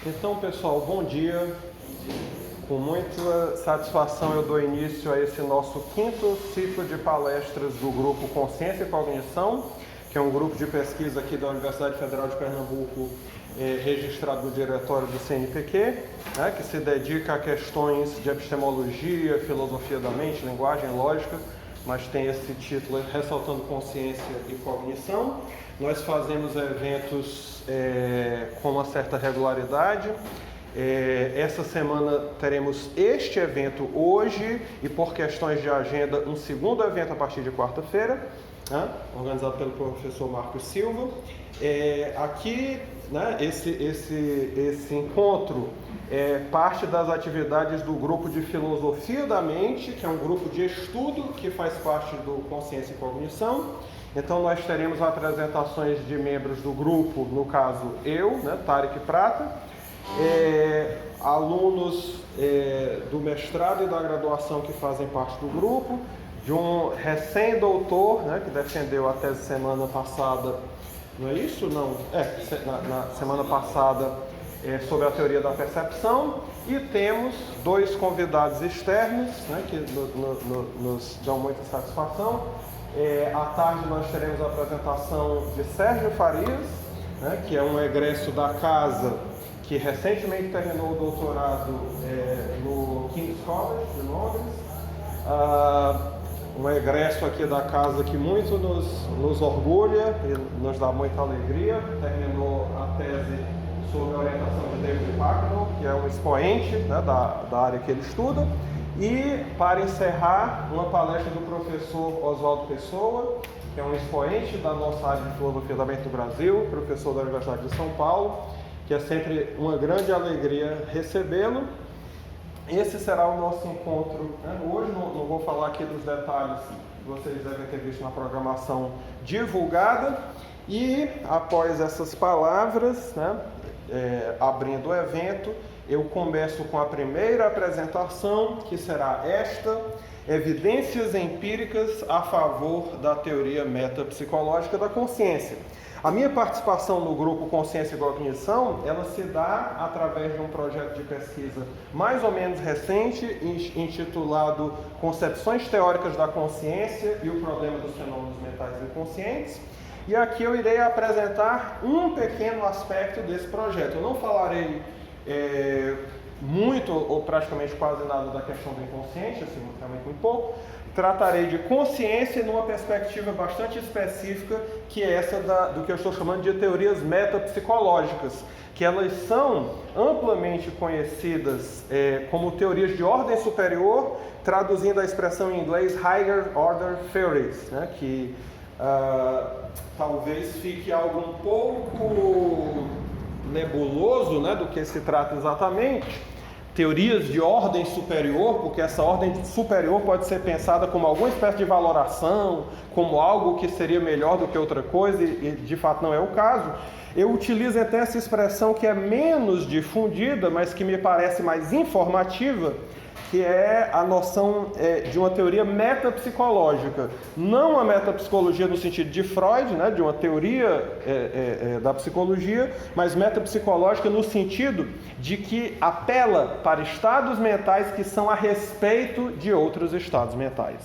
Então, pessoal, bom dia. Com muita satisfação eu dou início a esse nosso quinto ciclo de palestras do grupo Consciência e Cognição, que é um grupo de pesquisa aqui da Universidade Federal de Pernambuco, registrado no diretório do CNPq, que se dedica a questões de epistemologia, filosofia da mente, linguagem, lógica, mas tem esse título ressaltando consciência e cognição. Nós fazemos eventos com uma certa regularidade. Essa semana teremos este evento hoje e, por questões de agenda, um segundo evento a partir de quarta-feira, organizado pelo professor Marcos Silva. Aqui, esse encontro é parte das atividades do grupo de Filosofia da Mente, que é um grupo de estudo que faz parte do Consciência e Cognição. Então nós teremos apresentações de membros do grupo, no caso eu, Tarek Prata, alunos do mestrado e da graduação que fazem parte do grupo, de um recém-doutor, que defendeu a tese semana passada, não é isso? Não, na semana passada, sobre a teoria da percepção, e temos dois convidados externos, que nos dão muita satisfação. À tarde nós teremos a apresentação de Sérgio Farias, que é um egresso da casa, que recentemente terminou o doutorado no King's College de Londres. Um egresso aqui da casa que muito nos orgulha e nos dá muita alegria. Terminou a tese sob a orientação de David Packnell, que é um expoente da área que ele estuda. E, para encerrar, uma palestra do professor Oswaldo Pessoa, que é um expoente da nossa área de filosofia da mente do Brasil, professor da Universidade de São Paulo, que é sempre uma grande alegria recebê-lo. Esse será o nosso encontro. Hoje não vou falar aqui dos detalhes que vocês devem ter visto na programação divulgada. E, após essas palavras, abrindo o evento, eu começo com a primeira apresentação, que será esta: Evidências empíricas a favor da teoria metapsicológica da consciência. A minha participação no grupo Consciência e Cognição, ela se dá através de um projeto de pesquisa mais ou menos recente, intitulado Concepções Teóricas da Consciência e o Problema dos Fenômenos Mentais Inconscientes. E aqui eu irei apresentar um pequeno aspecto desse projeto. Eu não falarei muito ou praticamente quase nada da questão do inconsciente, assim, realmente muito pouco. Tratarei de consciência numa perspectiva bastante específica, que é essa do que eu estou chamando de teorias metapsicológicas, que elas são amplamente conhecidas como teorias de ordem superior, traduzindo a expressão em inglês Higher Order Theories, que talvez fique algo um pouco nebuloso, do que se trata exatamente. Teorias de ordem superior, porque essa ordem superior pode ser pensada como alguma espécie de valoração, como algo que seria melhor do que outra coisa, e de fato não é o caso. Eu utilizo até essa expressão que é menos difundida, mas que me parece mais informativa, que é a noção de uma teoria metapsicológica. Não a metapsicologia no sentido de Freud, de uma teoria da psicologia, mas metapsicológica no sentido de que apela para estados mentais que são a respeito de outros estados mentais.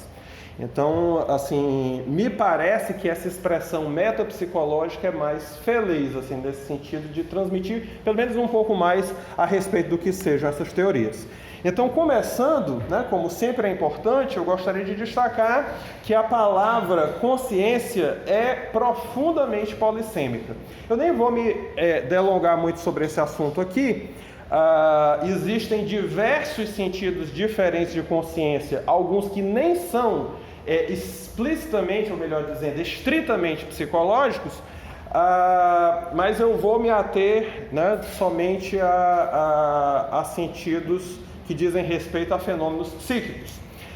Então, assim, me parece que essa expressão metapsicológica é mais feliz, assim, nesse sentido de transmitir, pelo menos um pouco mais a respeito do que sejam essas teorias. Então, começando, como sempre é importante, eu gostaria de destacar que a palavra consciência é profundamente polissêmica. Eu nem vou me delongar muito sobre esse assunto aqui. Existem diversos sentidos diferentes de consciência, alguns que nem são explicitamente, ou melhor dizendo, estritamente psicológicos, mas eu vou me ater somente a sentidos que dizem respeito a fenômenos psíquicos.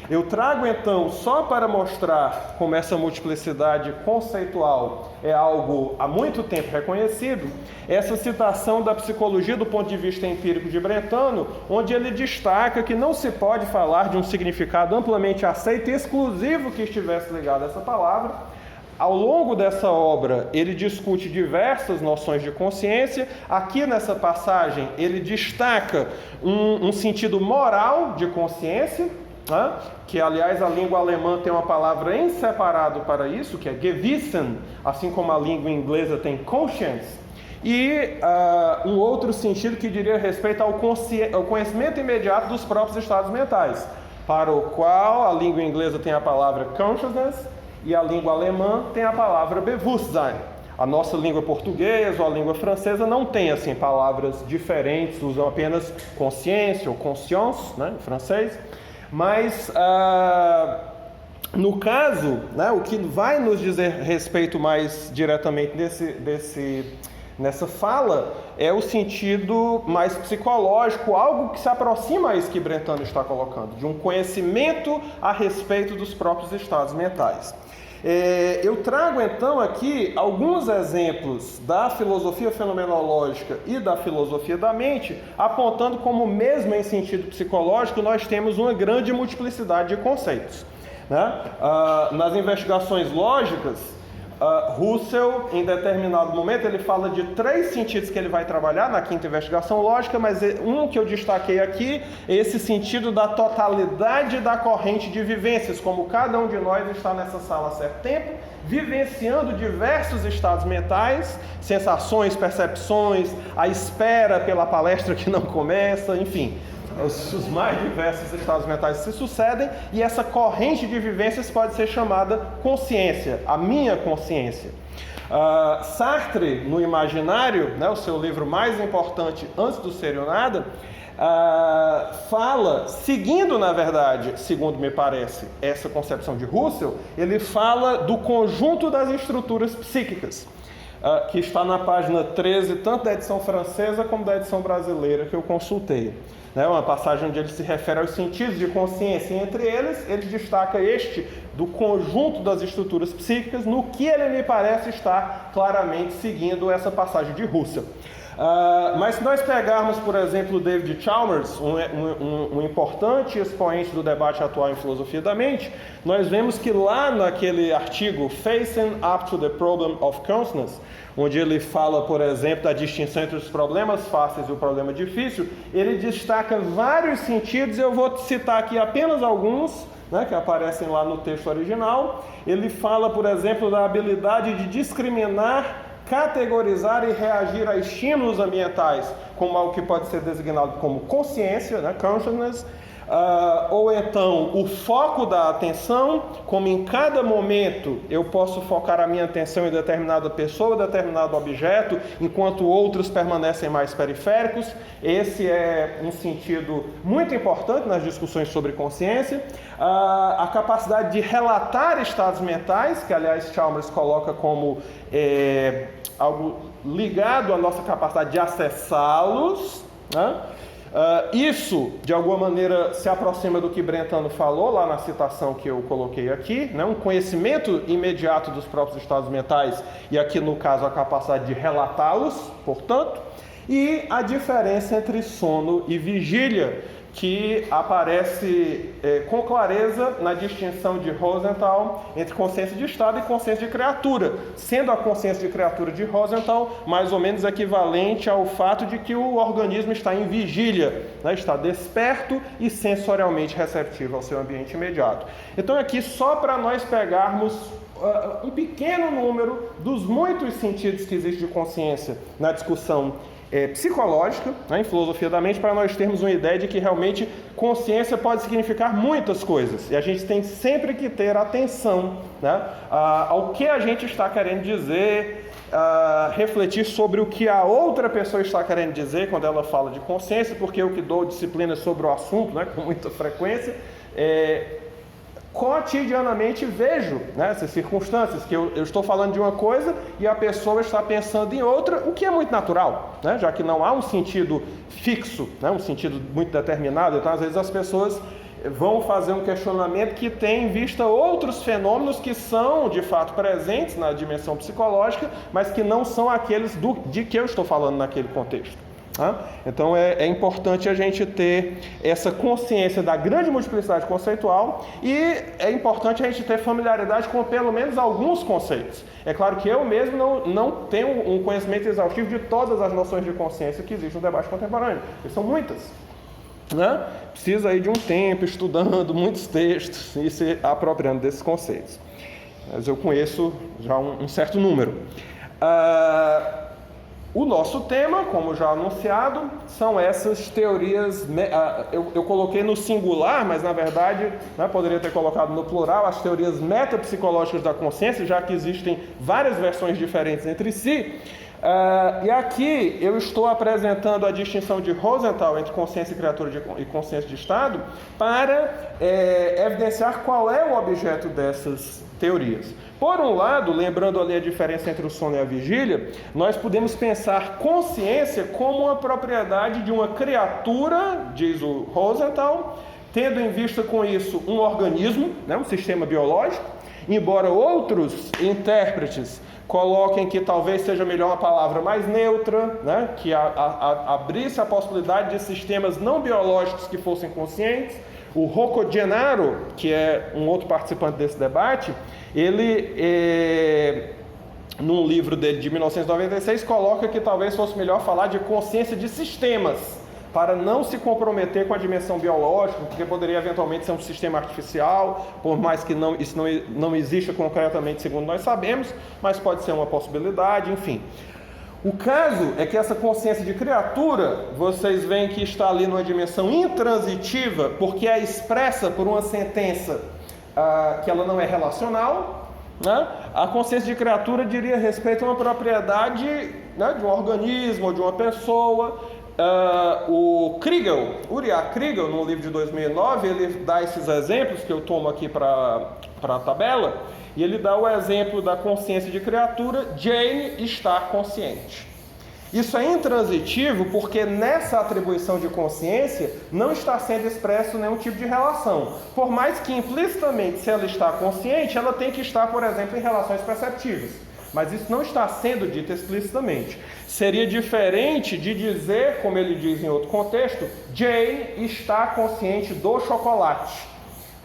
Eu trago então, só para mostrar como essa multiplicidade conceitual é algo há muito tempo reconhecido, essa citação da psicologia do ponto de vista empírico de Brentano, onde ele destaca que não se pode falar de um significado amplamente aceito e exclusivo que estivesse ligado a essa palavra, Ao longo dessa obra, ele discute diversas noções de consciência. Aqui nessa passagem, ele destaca um sentido moral de consciência, né? Que, aliás, a língua alemã tem uma palavra em separado para isso, que é Gewissen, assim como a língua inglesa tem conscience. E um outro sentido que diria respeito ao conhecimento imediato dos próprios estados mentais, para o qual a língua inglesa tem a palavra consciousness e a língua alemã tem a palavra Bewusstsein. A nossa língua portuguesa ou a língua francesa não tem assim palavras diferentes, usam apenas consciência ou conscience, né, em francês. Mas no caso, né, o que vai nos dizer respeito mais diretamente nessa fala é o sentido mais psicológico, algo que se aproxima a isso que Brentano está colocando, de um conhecimento a respeito dos próprios estados mentais. Eu trago então aqui alguns exemplos da filosofia fenomenológica e da filosofia da mente, apontando como mesmo em sentido psicológico nós temos uma grande multiplicidade de conceitos, né? Nas investigações lógicas, Husserl, em determinado momento, ele fala de 3 sentidos que ele vai trabalhar na quinta investigação lógica, mas um que eu destaquei aqui é esse sentido da totalidade da corrente de vivências, como cada um de nós está nessa sala há certo tempo, vivenciando diversos estados mentais, sensações, percepções, a espera pela palestra que não começa, enfim. Os mais diversos estados mentais se sucedem e essa corrente de vivências pode ser chamada consciência, a minha consciência. Sartre, no Imaginário, né, o seu livro mais importante antes do Ser e o Nada, fala, seguindo na verdade, segundo me parece, essa concepção de Husserl, ele fala do conjunto das estruturas psíquicas, que está na página 13, tanto da edição francesa como da edição brasileira que eu consultei. Uma passagem onde ele se refere aos sentidos de consciência, e entre eles ele destaca este do conjunto das estruturas psíquicas, no que ele me parece estar claramente seguindo essa passagem de Husserl. Mas se nós pegarmos, por exemplo, David Chalmers, um importante expoente do debate atual em filosofia da mente, nós vemos que lá naquele artigo Facing Up to the Problem of Consciousness, onde ele fala, por exemplo, da distinção entre os problemas fáceis e o problema difícil, ele destaca vários sentidos, eu vou citar aqui apenas alguns, né, que aparecem lá no texto original. Ele fala, por exemplo, da habilidade de discriminar, categorizar e reagir a estímulos ambientais, como algo que pode ser designado como consciência, né, consciousness, ou então o foco da atenção, como em cada momento eu posso focar a minha atenção em determinada pessoa, determinado objeto, enquanto outros permanecem mais periféricos. Esse é um sentido muito importante nas discussões sobre consciência. A capacidade de relatar estados mentais, que aliás Chalmers coloca como algo ligado à nossa capacidade de acessá-los, né? Isso, de alguma maneira, se aproxima do que Brentano falou lá na citação que eu coloquei aqui, né? Um conhecimento imediato dos próprios estados mentais, e aqui no caso a capacidade de relatá-los, portanto, e a diferença entre sono e vigília, que aparece com clareza na distinção de Rosenthal entre consciência de estado e consciência de criatura, sendo a consciência de criatura de Rosenthal mais ou menos equivalente ao fato de que o organismo está em vigília, né? Está desperto e sensorialmente receptivo ao seu ambiente imediato. Então aqui só para nós pegarmos um pequeno número dos muitos sentidos que existe de consciência na discussão psicológica, né, em filosofia da mente, para nós termos uma ideia de que realmente consciência pode significar muitas coisas, e a gente tem sempre que ter atenção, né, ao que a gente está querendo dizer, refletir sobre o que a outra pessoa está querendo dizer quando ela fala de consciência, porque eu que dou disciplina sobre o assunto, né, com muita frequência, cotidianamente vejo, né, essas circunstâncias, que eu estou falando de uma coisa e a pessoa está pensando em outra, o que é muito natural, né, já que não há um sentido fixo, né, um sentido muito determinado. Então às vezes as pessoas vão fazer um questionamento que tem em vista outros fenômenos que são de fato presentes na dimensão psicológica, mas que não são aqueles de que eu estou falando naquele contexto. Tá? Então é importante a gente ter essa consciência da grande multiplicidade conceitual e é importante a gente ter familiaridade com pelo menos alguns conceitos. É claro que eu mesmo não tenho um conhecimento exaustivo de todas as noções de consciência que existem no debate contemporâneo, porque são muitas. Né? Precisa aí de um tempo estudando muitos textos e se apropriando desses conceitos. Mas eu conheço já um certo número. O nosso tema, como já anunciado, são essas teorias, eu coloquei no singular, mas na verdade, né, poderia ter colocado no plural, as teorias metapsicológicas da consciência, já que existem várias versões diferentes entre si. E aqui eu estou apresentando a distinção de Rosenthal entre consciência e criatura e consciência de Estado para evidenciar qual é o objeto dessas teorias. Por um lado, lembrando ali a diferença entre o sono e a vigília, nós podemos pensar consciência como uma propriedade de uma criatura, diz o Rosenthal, tendo em vista com isso um organismo, né, um sistema biológico, embora outros intérpretes coloquem que talvez seja melhor uma palavra mais neutra, né, que abrisse a possibilidade de sistemas não biológicos que fossem conscientes. O Rocco Gennaro, que é um outro participante desse debate, ele, num livro dele de 1996, coloca que talvez fosse melhor falar de consciência de sistemas, para não se comprometer com a dimensão biológica, porque poderia eventualmente ser um sistema artificial, por mais que isso não exista concretamente, segundo nós sabemos, mas pode ser uma possibilidade, enfim. O caso é que essa consciência de criatura, vocês veem que está ali numa dimensão intransitiva, porque é expressa por uma sentença que ela não é relacional, né? A consciência de criatura diria respeito a uma propriedade, né, de um organismo ou de uma pessoa. O Kriegel, Uriah Kriegel, no livro de 2009, ele dá esses exemplos que eu tomo aqui para a tabela, e ele dá o exemplo da consciência de criatura, Jane está consciente. Isso é intransitivo porque nessa atribuição de consciência não está sendo expresso nenhum tipo de relação. Por mais que implicitamente, se ela está consciente, ela tem que estar, por exemplo, em relações perceptivas. Mas isso não está sendo dito explicitamente. Seria diferente de dizer, como ele diz em outro contexto, Jane está consciente do chocolate.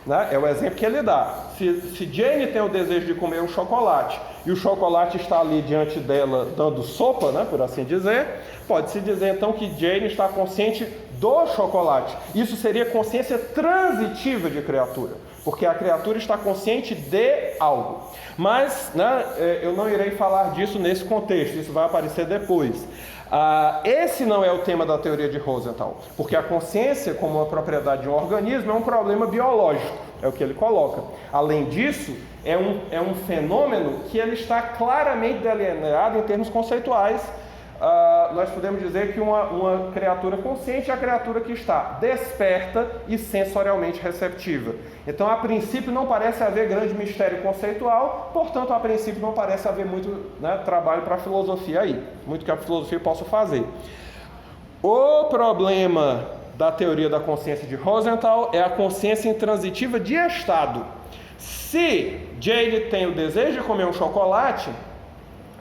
Né? É o exemplo que ele dá. Se Jane tem o desejo de comer um chocolate e o chocolate está ali diante dela dando sopa, né, por assim dizer, pode-se dizer então que Jane está consciente do chocolate. Isso seria consciência transitiva de criatura, porque a criatura está consciente de algo. Mas, né, eu não irei falar disso nesse contexto, isso vai aparecer depois. Esse não é o tema da teoria de Rosenthal, porque a consciência, como uma propriedade de um organismo, é um problema biológico, é o que ele coloca. Além disso, é um fenômeno que ele está claramente delineado em termos conceituais. Nós podemos dizer que uma criatura consciente é a criatura que está desperta e sensorialmente receptiva. Então, a princípio, não parece haver grande mistério conceitual, portanto, a princípio, não parece haver muito, né, trabalho para a filosofia aí, muito que a filosofia possa fazer. O problema da teoria da consciência de Rosenthal é a consciência intransitiva de estado. Se Jane tem o desejo de comer um chocolate,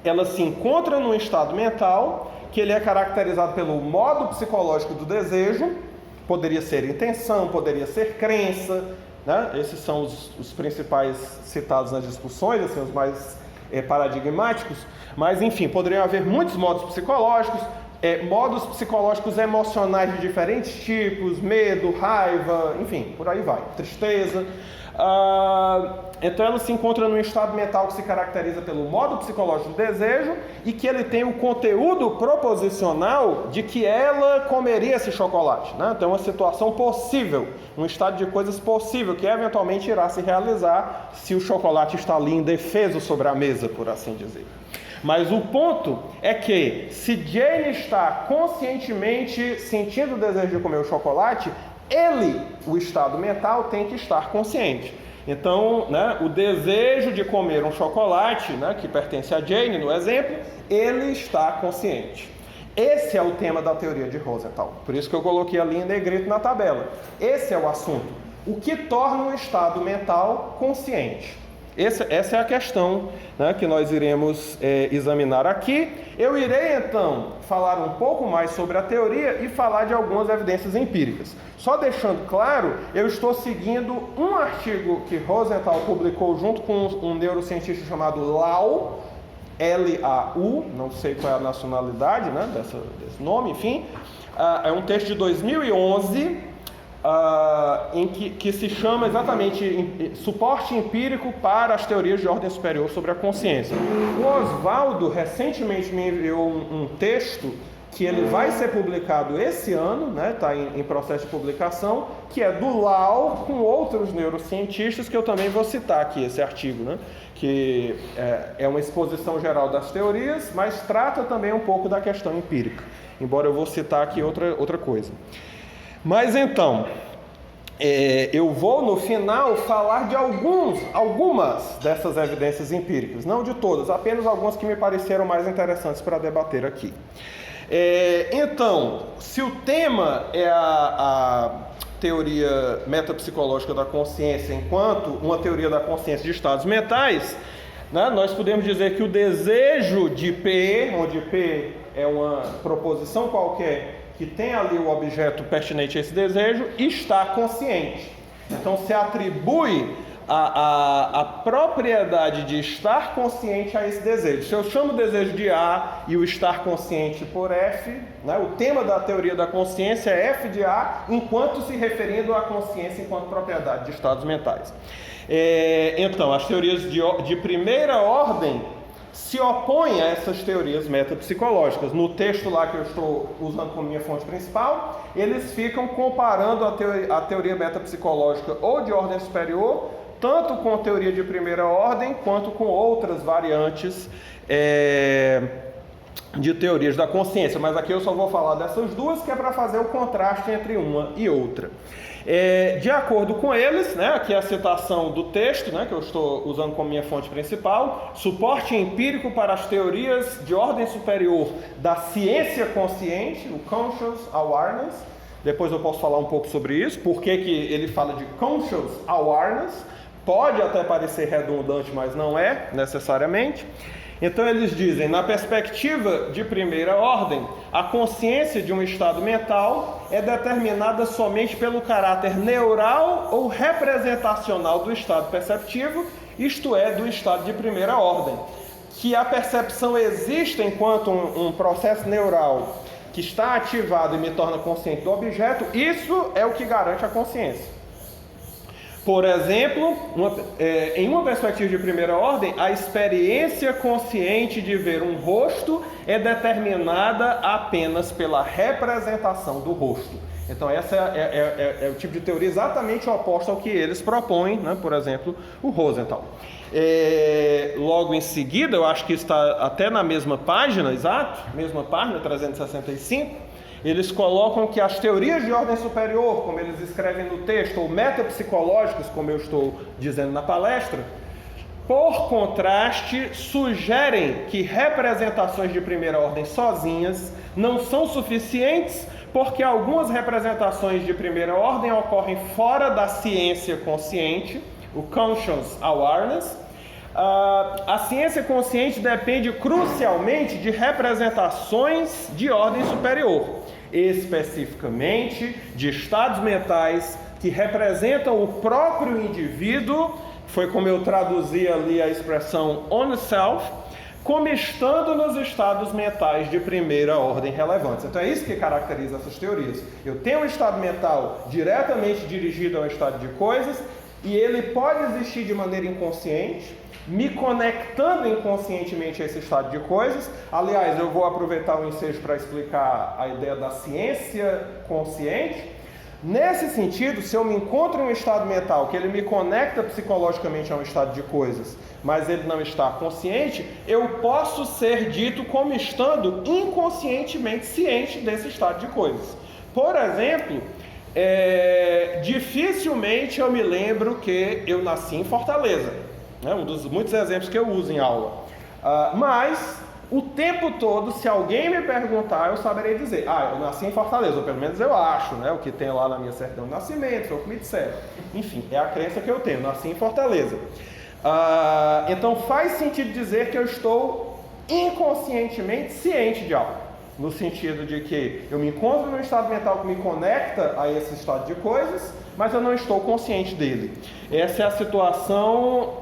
ela se encontra num estado mental que ele é caracterizado pelo modo psicológico do desejo, poderia ser intenção, poderia ser crença, né? Esses são os principais citados nas discussões, assim, os mais paradigmáticos, mas enfim, poderiam haver muitos modos psicológicos, modos psicológicos emocionais de diferentes tipos, medo, raiva, enfim, por aí vai, tristeza. Então ela se encontra num estado mental que se caracteriza pelo modo psicológico do desejo e que ele tem o conteúdo proposicional de que ela comeria esse chocolate, né? Então é uma situação possível, um estado de coisas possível que eventualmente irá se realizar se o chocolate está ali indefeso sobre a mesa, por assim dizer. Mas o ponto é que se Jane está conscientemente sentindo o desejo de comer o chocolate, ele, o estado mental, tem que estar consciente. Então, né, o desejo de comer um chocolate, né, que pertence a Jane, no exemplo, ele está consciente. Esse é o tema da teoria de Rosenthal. Por isso que eu coloquei ali em negrito na tabela. Esse é o assunto. O que torna um estado mental consciente? Essa é a questão, né, que nós iremos examinar aqui. Eu irei, então, falar um pouco mais sobre a teoria e falar de algumas evidências empíricas. Só deixando claro, eu estou seguindo um artigo que Rosenthal publicou junto com um neurocientista chamado Lau, L-A-U, não sei qual é a nacionalidade, né, desse nome, enfim. É um texto de 2011, em que se chama exatamente Suporte Empírico para as Teorias de Ordem Superior sobre a Consciência. O Oswaldo recentemente me enviou um texto que ele vai ser publicado esse ano, né, está em processo de publicação, que é do Lau com outros neurocientistas, que eu também vou citar aqui, esse artigo, né, que é uma exposição geral das teorias, mas trata também um pouco da questão empírica, embora eu vou citar aqui outra coisa. Mas então, eu vou no final falar de algumas dessas evidências empíricas, não de todas, apenas algumas que me pareceram mais interessantes para debater aqui. Então, se o tema é a teoria metapsicológica da consciência enquanto uma teoria da consciência de estados mentais, né, nós podemos dizer que o desejo de P, onde P é uma proposição qualquer que tem ali o objeto pertinente a esse desejo, está consciente. Então se atribui a propriedade de estar consciente a esse desejo. Se eu chamo o desejo de A e o estar consciente por F, né, o tema da teoria da consciência é F de A, enquanto se referindo à consciência enquanto propriedade de estados mentais. Então, as teorias de primeira ordem se opõem a essas teorias metapsicológicas. No texto lá que eu estou usando como minha fonte principal, eles ficam comparando a teoria metapsicológica ou de ordem superior, tanto com a teoria de primeira ordem, quanto com outras variantes de teorias da consciência. Mas aqui eu só vou falar dessas duas, que é para fazer o contraste entre uma e outra. De acordo com eles, né, aqui é a citação do texto, né, que eu estou usando como minha fonte principal: suporte empírico para as teorias de ordem superior da ciência consciente, o Conscious Awareness. Depois eu posso falar um pouco sobre isso, porque que ele fala de Conscious Awareness. Pode até parecer redundante, mas não é necessariamente. Então eles dizem, na perspectiva de primeira ordem, a consciência de um estado mental é determinada somente pelo caráter neural ou representacional do estado perceptivo, isto é, do estado de primeira ordem. Que a percepção existe enquanto um processo neural que está ativado e me torna consciente do objeto, isso é o que garante a consciência. Por exemplo, em uma perspectiva de primeira ordem, a experiência consciente de ver um rosto é determinada apenas pela representação do rosto. Então essa é o tipo de teoria exatamente oposta ao que eles propõem, né? Por exemplo, o Rosenthal. Logo em seguida, eu acho que está até na mesma página, exato, mesma página, 365, eles colocam que as teorias de ordem superior, como eles escrevem no texto, ou metapsicológicas, como eu estou dizendo na palestra, por contraste, sugerem que representações de primeira ordem sozinhas não são suficientes, porque algumas representações de primeira ordem ocorrem fora da ciência consciente, o Conscious Awareness. A ciência consciente depende crucialmente de representações de ordem superior, especificamente de estados mentais que representam o próprio indivíduo, foi como eu traduzi ali a expressão on self, como estando nos estados mentais de primeira ordem relevantes. Então é isso que caracteriza essas teorias. Eu tenho um estado mental diretamente dirigido a um estado de coisas, e ele pode existir de maneira inconsciente, me conectando inconscientemente a esse estado de coisas. Aliás, eu vou aproveitar o ensejo para explicar a ideia da ciência consciente. Nesse sentido, se eu me encontro em um estado mental que ele me conecta psicologicamente a um estado de coisas, mas ele não está consciente, eu posso ser dito como estando inconscientemente ciente desse estado de coisas. Por exemplo, dificilmente eu me lembro que eu nasci em Fortaleza. É um dos muitos exemplos que eu uso em aula. Mas, o tempo todo, se alguém me perguntar, eu saberei dizer: eu nasci em Fortaleza, ou pelo menos eu acho, né? O que tem lá na minha certidão de nascimento, foi o que me disseram. Enfim, é a crença que eu tenho, nasci em Fortaleza. Então faz sentido dizer que eu estou inconscientemente ciente de algo, no sentido de que eu me encontro num estado mental que me conecta a esse estado de coisas, mas eu não estou consciente dele. Essa é a situação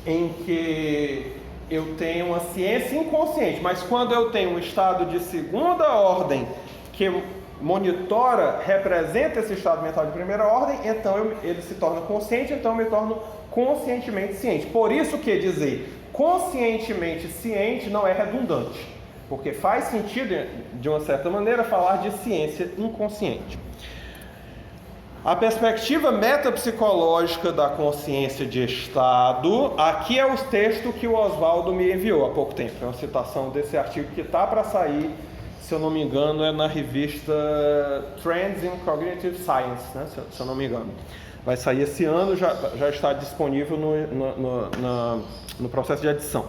em que eu tenho uma ciência inconsciente, mas quando eu tenho um estado de segunda ordem que monitora, representa esse estado mental de primeira ordem, então ele se torna consciente, então eu me torno conscientemente ciente. Por isso que dizer conscientemente ciente não é redundante, porque faz sentido, de uma certa maneira, falar de ciência inconsciente. A perspectiva metapsicológica da consciência de estado, aqui é o texto que o Oswaldo me enviou há pouco tempo. É uma citação desse artigo que está para sair, se eu não me engano, é na revista Trends in Cognitive Science, né? Se eu não me engano. Vai sair esse ano, já está disponível no processo de edição.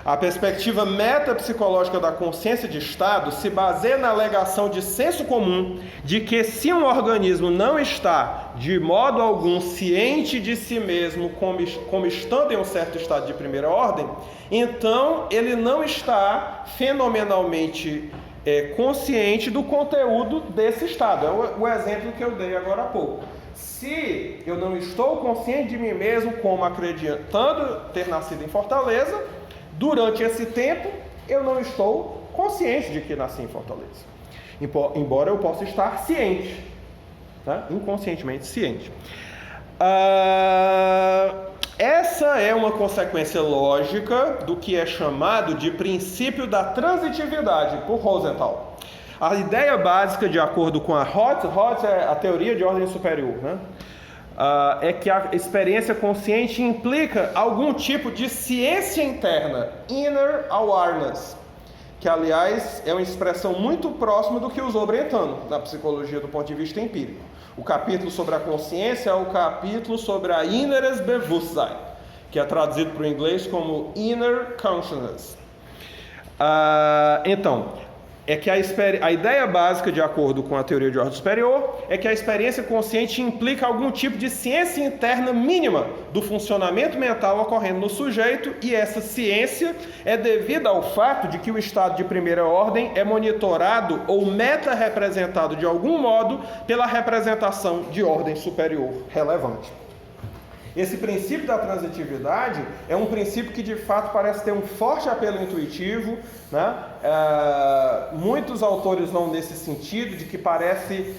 A perspectiva metapsicológica da consciência de estado se baseia na alegação de senso comum de que se um organismo não está, de modo algum, ciente de si mesmo como estando em um certo estado de primeira ordem, então ele não está fenomenalmente consciente do conteúdo desse estado. É o exemplo que eu dei agora há pouco. Se eu não estou consciente de mim mesmo como acreditando ter nascido em Fortaleza, durante esse tempo, eu não estou consciente de que nasci em Fortaleza. Embora eu possa estar ciente, tá? Inconscientemente ciente. Essa é uma consequência lógica do que é chamado de princípio da transitividade, por Rosenthal. A ideia básica, de acordo com a Hotz é a teoria de ordem superior, né? É que a experiência consciente implica algum tipo de ciência interna, inner awareness, que aliás é uma expressão muito próxima do que usou Brentano na psicologia do ponto de vista empírico. O capítulo sobre a consciência é o capítulo sobre a inneres Bewusstsein, que é traduzido para o inglês como inner consciousness. Então, é que a ideia básica, de acordo com a teoria de ordem superior, é que a experiência consciente implica algum tipo de ciência interna mínima do funcionamento mental ocorrendo no sujeito, e essa ciência é devida ao fato de que o estado de primeira ordem é monitorado ou meta-representado de algum modo pela representação de ordem superior relevante. Esse princípio da transitividade é um princípio que de fato parece ter um forte apelo intuitivo, né? Muitos autores vão nesse sentido, de que parece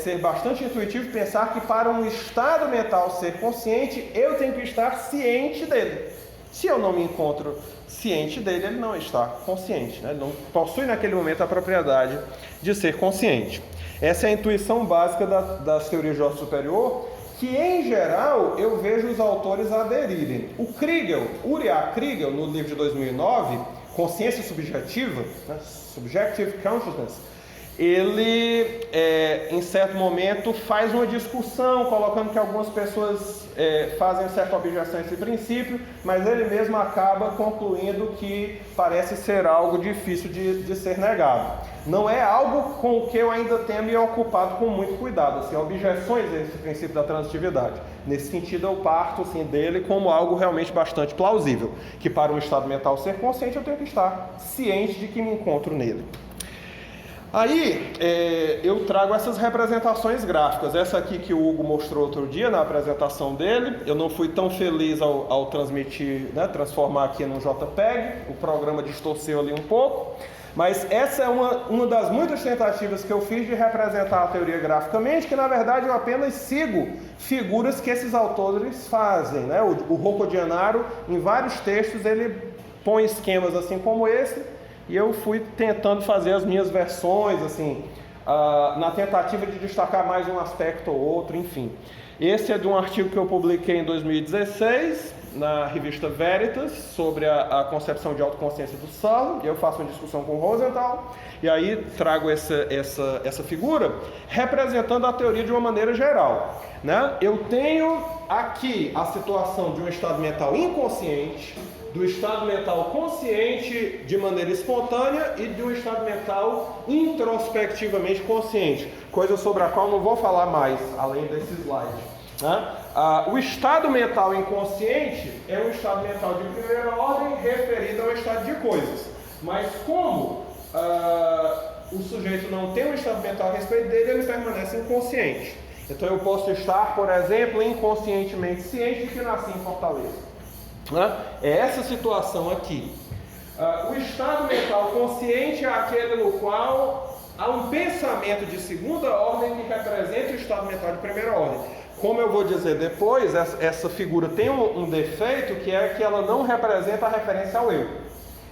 ser bastante intuitivo pensar que para um estado mental ser consciente, eu tenho que estar ciente dele. Se eu não me encontro ciente dele, ele não está consciente, né? Ele não possui naquele momento a propriedade de ser consciente. Essa é a intuição básica das teorias de ordem superior, que em geral eu vejo os autores aderirem. O Kriegel, Uriah Kriegel, no livro de 2009, Consciência Subjetiva, né, Subjective Consciousness, ele, em certo momento, faz uma discussão, colocando que algumas pessoas fazem certa objeção a esse princípio, mas ele mesmo acaba concluindo que parece ser algo difícil de ser negado. Não é algo com o que eu ainda tenho me ocupado com muito cuidado, assim, objeções a esse princípio da transitividade. Nesse sentido, eu parto assim, dele como algo realmente bastante plausível, que para um estado mental ser consciente, eu tenho que estar ciente de que me encontro nele. Aí, eu trago essas representações gráficas. Essa aqui que o Hugo mostrou outro dia na apresentação dele. Eu não fui tão feliz ao transmitir, né, transformar aqui num JPEG. O programa distorceu ali um pouco. Mas essa é uma das muitas tentativas que eu fiz de representar a teoria graficamente, que na verdade eu apenas sigo figuras que esses autores fazem, né? O Rocco Giannaro, em vários textos, ele põe esquemas assim como esse, e eu fui tentando fazer as minhas versões, assim, na tentativa de destacar mais um aspecto ou outro, enfim. Esse é de um artigo que eu publiquei em 2016, na revista Veritas, sobre a concepção de autoconsciência do Searle, e eu faço uma discussão com o Rosenthal, e aí trago essa figura, representando a teoria de uma maneira geral, né? Eu tenho aqui a situação de um estado mental inconsciente, do estado mental consciente de maneira espontânea e de um estado mental introspectivamente consciente, coisa sobre a qual não vou falar mais, além desse slide, né? O estado mental inconsciente é um estado mental de primeira ordem referido ao estado de coisas. Mas como o sujeito não tem um estado mental a respeito dele, ele permanece inconsciente. Então eu posso estar, por exemplo, inconscientemente ciente de que nasci em Fortaleza. É essa situação aqui. O estado mental consciente é aquele no qual há um pensamento de segunda ordem que representa o estado mental de primeira ordem. Como eu vou dizer depois, essa figura tem um defeito, que é que ela não representa a referência ao eu.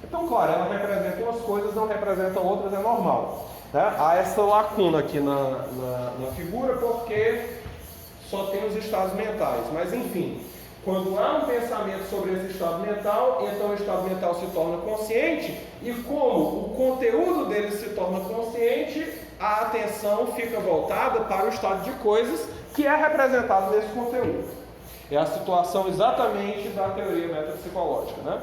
Então, claro, ela representa umas coisas, não representa outras, é normal. Né? Há essa lacuna aqui na figura, porque só tem os estados mentais. Mas, enfim, quando há um pensamento sobre esse estado mental, então o estado mental se torna consciente, e como o conteúdo dele se torna consciente, a atenção fica voltada para o estado de coisas que é representado nesse conteúdo. É a situação exatamente da teoria metapsicológica, né?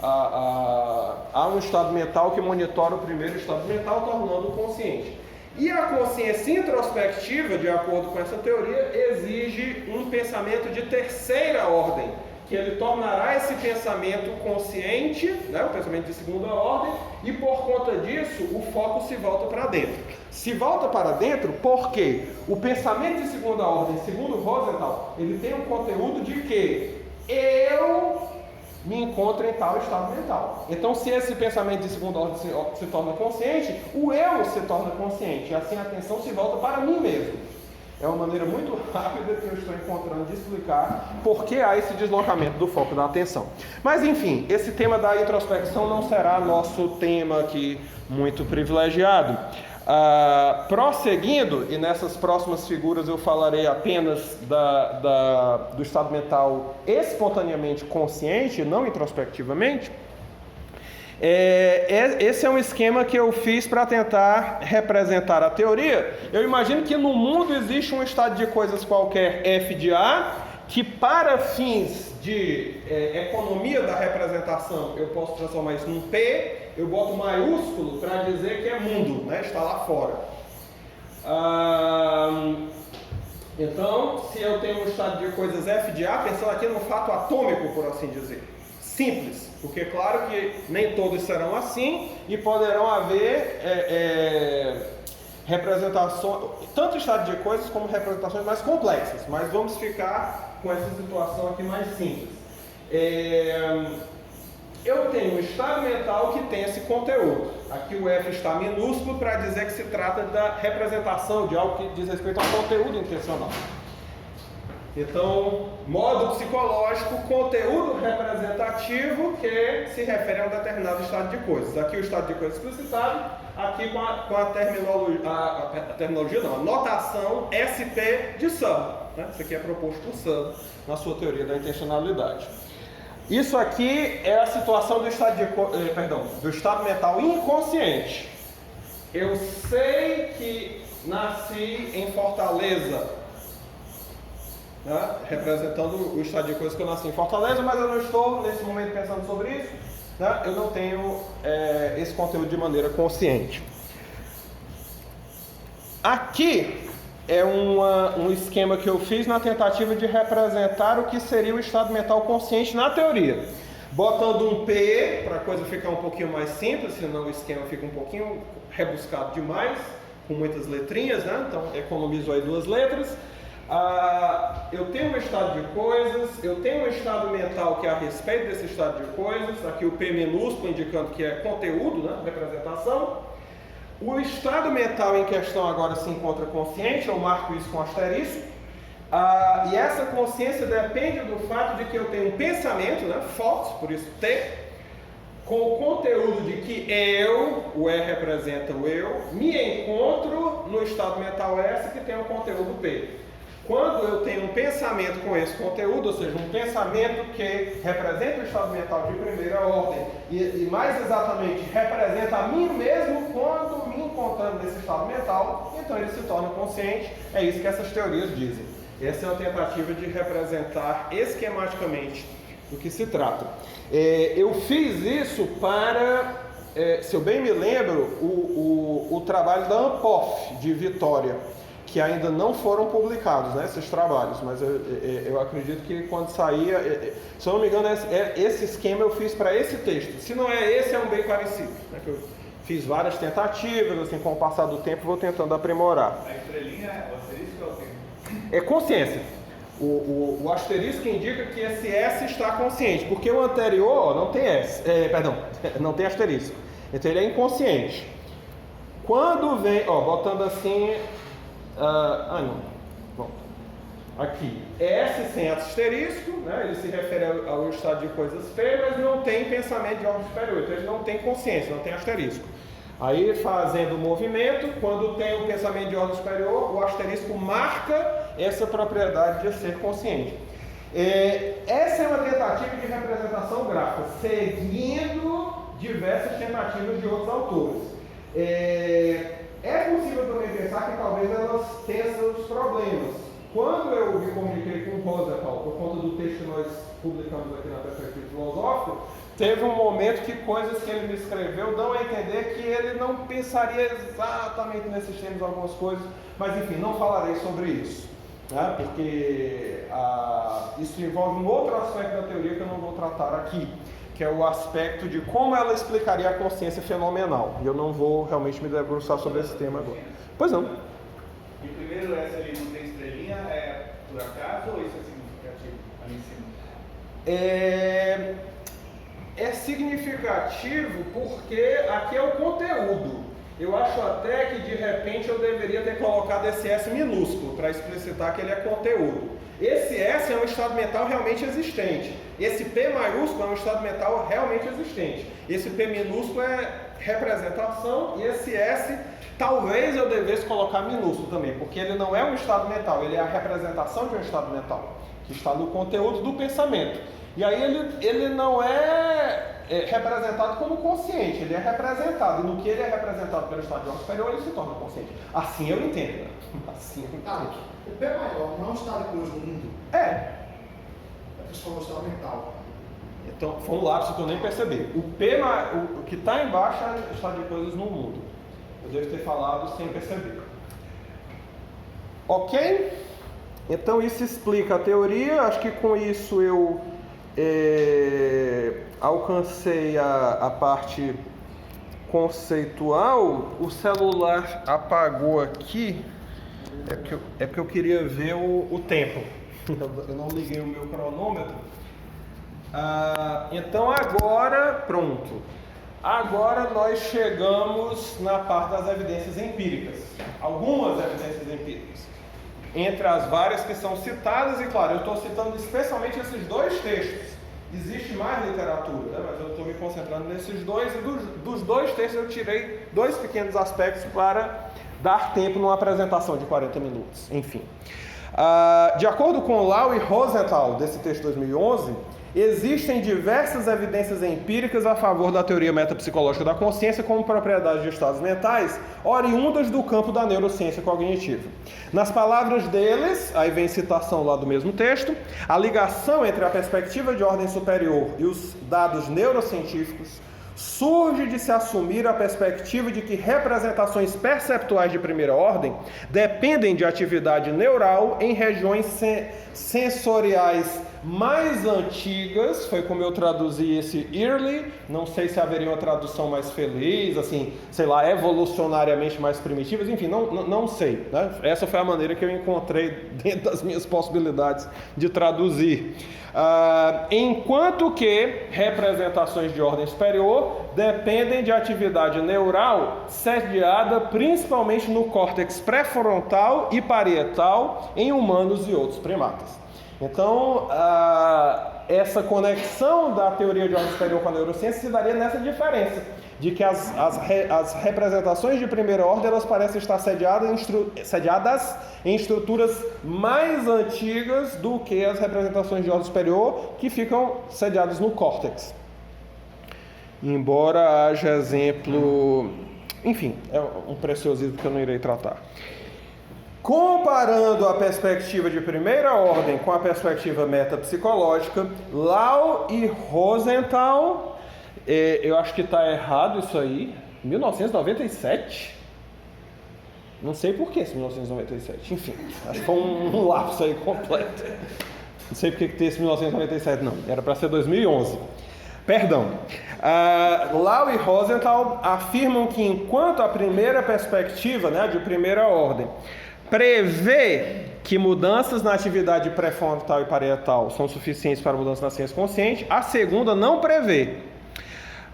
Há um estado mental que monitora o primeiro estado mental, tornando-o consciente. E a consciência introspectiva, de acordo com essa teoria, exige um pensamento de terceira ordem, que ele tornará esse pensamento consciente, né, o pensamento de segunda ordem, e por conta disso o foco se volta para dentro. Se volta para dentro porque o pensamento de segunda ordem, segundo Rosenthal, ele tem um conteúdo de que eu me encontro em tal estado mental. Então, se esse pensamento de segunda ordem se torna consciente, o eu se torna consciente, e assim a atenção se volta para mim mesmo. É uma maneira muito rápida que eu estou encontrando de explicar por que há esse deslocamento do foco da atenção. Mas, enfim, esse tema da introspecção não será nosso tema aqui muito privilegiado. Prosseguindo, e nessas próximas figuras eu falarei apenas do estado mental espontaneamente consciente, não introspectivamente. Esse é um esquema que eu fiz para tentar representar a teoria. Eu imagino que no mundo existe um estado de coisas qualquer F de A, que para fins de economia da representação eu posso transformar isso num P, eu boto maiúsculo para dizer que é mundo, né? Está lá fora. Então, se eu tenho um estado de coisas F de A, pensando aqui no fato atômico, por assim dizer, simples, porque claro que nem todos serão assim e poderão haver representações, tanto estado de coisas como representações mais complexas, mas vamos ficar com essa situação aqui mais simples. Eu tenho um estado mental que tem esse conteúdo. Aqui o F está minúsculo para dizer que se trata da representação de algo que diz respeito ao conteúdo intencional. Então, modo psicológico, conteúdo representativo que se refere a um determinado estado de coisas. Aqui o estado de coisas explicitado, aqui com a terminologia, a notação SP de Sand. Né? Isso aqui é proposto por Sand na sua teoria da intencionalidade. Isso aqui é a situação do estado mental inconsciente. Eu sei que nasci em Fortaleza, né? Representando o estado de coisas que eu nasci em Fortaleza, mas eu não estou nesse momento pensando sobre isso, né? Eu não tenho esse conteúdo de maneira consciente. Aqui é um esquema que eu fiz na tentativa de representar o que seria o estado mental consciente na teoria. Botando um P para a coisa ficar um pouquinho mais simples, senão o esquema fica um pouquinho rebuscado demais, com muitas letrinhas, né? Então economizo aí 2 letras. Eu tenho um estado de coisas, eu tenho um estado mental que é a respeito desse estado de coisas, aqui o P minúsculo indicando que é conteúdo, né? Representação. O estado mental em questão agora se encontra consciente, eu marco isso com asterisco, e essa consciência depende do fato de que eu tenho um pensamento, né, thought, por isso T, com o conteúdo de que eu, o E representa o eu, me encontro no estado mental S que tem o conteúdo P. Quando eu tenho um pensamento com esse conteúdo, ou seja, um pensamento que representa o estado mental de primeira ordem e mais exatamente representa a mim mesmo quando me encontrando nesse estado mental, então ele se torna consciente. É isso que essas teorias dizem. Essa é uma tentativa de representar esquematicamente do que se trata. Eu fiz isso para, se eu bem me lembro, o trabalho da Ampoff de Vitória, que que ainda não foram publicados, né, esses trabalhos, mas eu acredito que quando sair, se eu não me engano, esse esquema eu fiz para esse texto. Se não é esse, é um bem parecido, né, que eu fiz várias tentativas, assim, com o passar do tempo vou tentando aprimorar. A estrelinha, o asterisco é o quê? É consciência. O asterisco indica que esse S está consciente, porque o anterior não tem S, não tem asterisco, então ele é inconsciente. Quando vem, botando assim, volta. Aqui, S sem asterisco, né? Ele se refere ao estado de coisas feias, mas não tem pensamento de ordem superior, então ele não tem consciência, não tem asterisco. Aí, fazendo o movimento, quando tem o pensamento de ordem superior, o asterisco marca essa propriedade de ser consciente. Essa é uma tentativa de representação gráfica, seguindo diversas tentativas de outros autores. É possível também pensar que talvez elas tenham seus problemas. Quando eu me comuniquei com o Rosenthal, por conta do texto que nós publicamos aqui na Perspectiva Filosófica, teve um momento que coisas que ele me escreveu dão a entender que ele não pensaria exatamente nesses termos algumas coisas, mas enfim, não falarei sobre isso, né? Porque isso envolve um outro aspecto da teoria que eu não vou tratar aqui, que é o aspecto de como ela explicaria a consciência fenomenal. E eu não vou realmente me debruçar sobre esse tema agora. Pois não. E o primeiro S ali não tem estrelinha, é por acaso ou isso é significativo ali em cima? É significativo porque aqui é o conteúdo. Eu acho até que de repente eu deveria ter colocado esse S minúsculo para explicitar que ele é conteúdo. Esse S é um estado mental realmente existente. Esse P maiúsculo é um estado mental realmente existente. Esse P minúsculo é representação e esse S talvez eu devesse colocar minúsculo também, porque ele não é um estado mental, ele é a representação de um estado mental, que está no conteúdo do pensamento. E aí ele não é representado como consciente, ele é representado. E no que ele é representado pelo estado de ordem superior, ele se torna consciente. Assim eu entendo. Né? Assim eu entendo. O P maior não é um estado de coisas no mundo. É só um estado mental. Então, foi um lapso que eu nem percebi. O que está embaixo é o estado de coisas no mundo. Eu devo ter falado sem perceber. Ok? Então, isso explica a teoria. Acho que com isso eu alcancei a parte conceitual. O celular apagou aqui. É porque eu queria ver o tempo. Eu não liguei o meu cronômetro. Então agora, pronto. Agora nós chegamos na parte das evidências empíricas. Algumas evidências empíricas. Entre as várias que são citadas, e claro, eu estou citando especialmente esses dois textos. Existe mais literatura, né? Mas eu estou me concentrando nesses dois, e dos dois textos eu tirei dois pequenos aspectos para dar tempo numa apresentação de 40 minutos. Enfim. De acordo com Lau e Rosenthal, desse texto de 2011, existem diversas evidências empíricas a favor da teoria metapsicológica da consciência como propriedade de estados mentais, oriundas do campo da neurociência cognitiva. Nas palavras deles, aí vem citação lá do mesmo texto, a ligação entre a perspectiva de ordem superior e os dados neurocientíficos surge de se assumir a perspectiva de que representações perceptuais de primeira ordem dependem de atividade neural em regiões sensoriais mais antigas. Foi como eu traduzi esse early, não sei se haveria uma tradução mais feliz, assim, sei lá, evolucionariamente mais primitivas, enfim, não sei, né? Essa foi a maneira que eu encontrei dentro das minhas possibilidades de traduzir. Enquanto que representações de ordem superior dependem de atividade neural sediada principalmente no córtex pré-frontal e parietal em humanos e outros primatas. Então, essa conexão da teoria de ordem superior com a neurociência se daria nessa diferença, de que as representações de primeira ordem elas parecem estar sediadas em estruturas mais antigas do que as representações de ordem superior, que ficam sediadas no córtex. Embora haja exemplo... Enfim, é um preciosismo que eu não irei tratar. Comparando a perspectiva de primeira ordem com a perspectiva metapsicológica, Lau e Rosenthal, eu acho que está errado isso aí, 1997? Não sei por que esse 1997. Enfim, acho que foi um lapso aí completo. Não sei por que tem esse 1997, não. Era para ser 2011. Perdão. Lau e Rosenthal afirmam que enquanto a primeira perspectiva, né, de primeira ordem, prevê que mudanças na atividade pré-frontal e parietal são suficientes para mudança na ciência consciente, a segunda não prevê.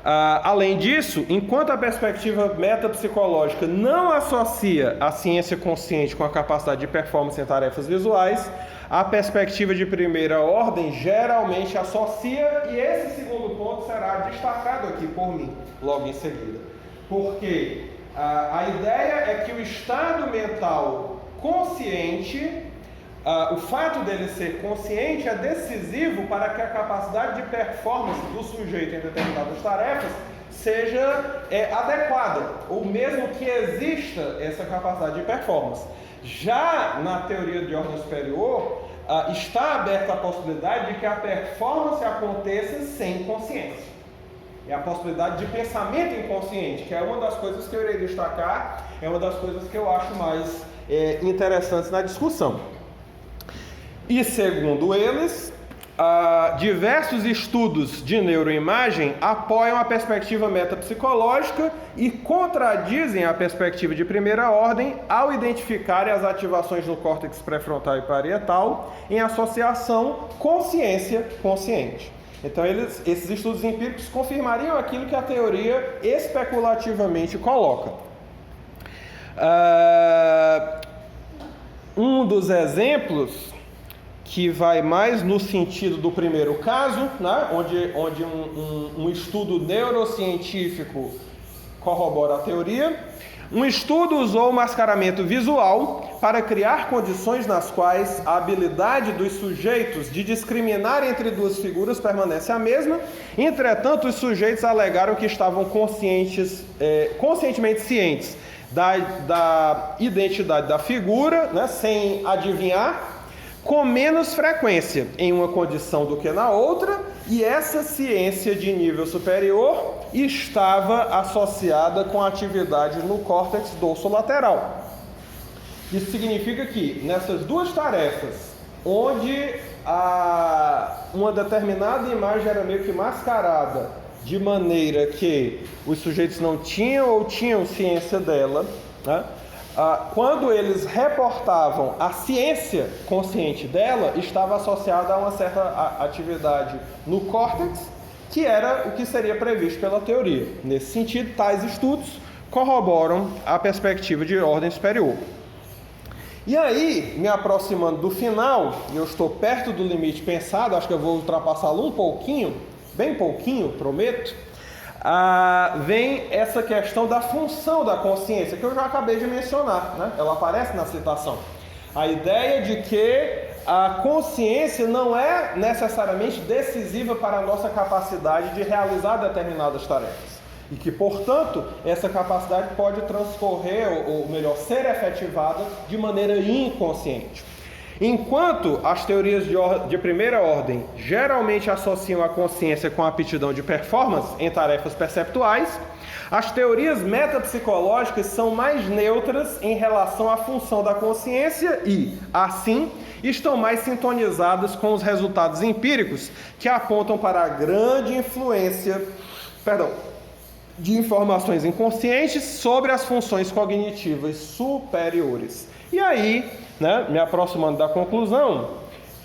Além disso, enquanto a perspectiva metapsicológica não associa a ciência consciente com a capacidade de performance em tarefas visuais, a perspectiva de primeira ordem geralmente associa, e esse segundo ponto será destacado aqui por mim, logo em seguida. Porque a ideia é que o estado mental consciente, o fato dele ser consciente é decisivo para que a capacidade de performance do sujeito em determinadas tarefas seja adequada, ou mesmo que exista essa capacidade de performance. Já na teoria de ordem superior, está aberta a possibilidade de que a performance aconteça sem consciência. É a possibilidade de pensamento inconsciente, que é uma das coisas que eu irei destacar, é uma das coisas que eu acho mais interessantes na discussão. E segundo eles, diversos estudos de neuroimagem apoiam a perspectiva metapsicológica e contradizem a perspectiva de primeira ordem ao identificarem as ativações no córtex pré-frontal e parietal em associação consciência-consciente. Então, esses estudos empíricos confirmariam aquilo que a teoria especulativamente coloca. Um dos exemplos que vai mais no sentido do primeiro caso, né, onde um estudo neurocientífico corrobora a teoria. Um estudo usou o mascaramento visual para criar condições nas quais a habilidade dos sujeitos de discriminar entre duas figuras permanece a mesma. Entretanto, os sujeitos alegaram que estavam conscientemente cientes da identidade da figura, né, sem adivinhar, com menos frequência em uma condição do que na outra, e essa ciência de nível superior estava associada com atividade no córtex dorsolateral. Isso significa que nessas duas tarefas, onde uma determinada imagem era meio que mascarada, de maneira que os sujeitos não tinham ou tinham ciência dela, né? Quando eles reportavam a ciência consciente dela, estava associada a uma certa atividade no córtex, que era o que seria previsto pela teoria. Nesse sentido, tais estudos corroboram a perspectiva de ordem superior. E aí, me aproximando do final, e eu estou perto do limite pensado, acho que eu vou ultrapassá-lo um pouquinho, bem pouquinho, prometo, vem essa questão da função da consciência, que eu já acabei de mencionar, né? Ela aparece na citação. A ideia de que a consciência não é necessariamente decisiva para a nossa capacidade de realizar determinadas tarefas. E que, portanto, essa capacidade pode transcorrer, ou melhor, ser efetivada de maneira inconsciente. Enquanto as teorias de primeira ordem geralmente associam a consciência com a aptidão de performance em tarefas perceptuais, as teorias metapsicológicas são mais neutras em relação à função da consciência e, assim, estão mais sintonizadas com os resultados empíricos que apontam para a grande influência, de informações inconscientes sobre as funções cognitivas superiores. E aí, né, me aproximando da conclusão,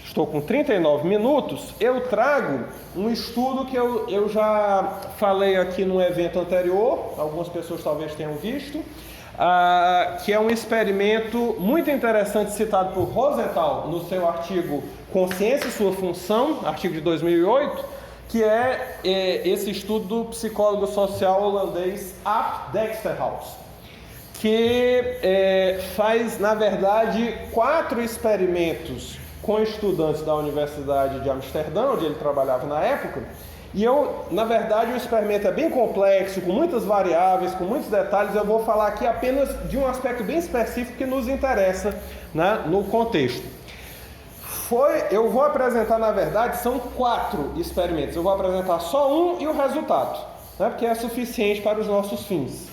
estou com 39 minutos, eu trago um estudo que eu já falei aqui num evento anterior, algumas pessoas talvez tenham visto, que é um experimento muito interessante citado por Rosenthal no seu artigo Consciência e Sua Função, artigo de 2008, que é esse estudo do psicólogo social holandês Ap Dexterhaus, que faz, na verdade, 4 experimentos com estudantes da Universidade de Amsterdã, onde ele trabalhava na época. E na verdade, o experimento é bem complexo, com muitas variáveis, com muitos detalhes. Eu vou falar aqui apenas de um aspecto bem específico que nos interessa, né, no contexto. Eu vou apresentar, na verdade, são 4 experimentos. Eu vou apresentar só um e o resultado, né, porque é suficiente para os nossos fins.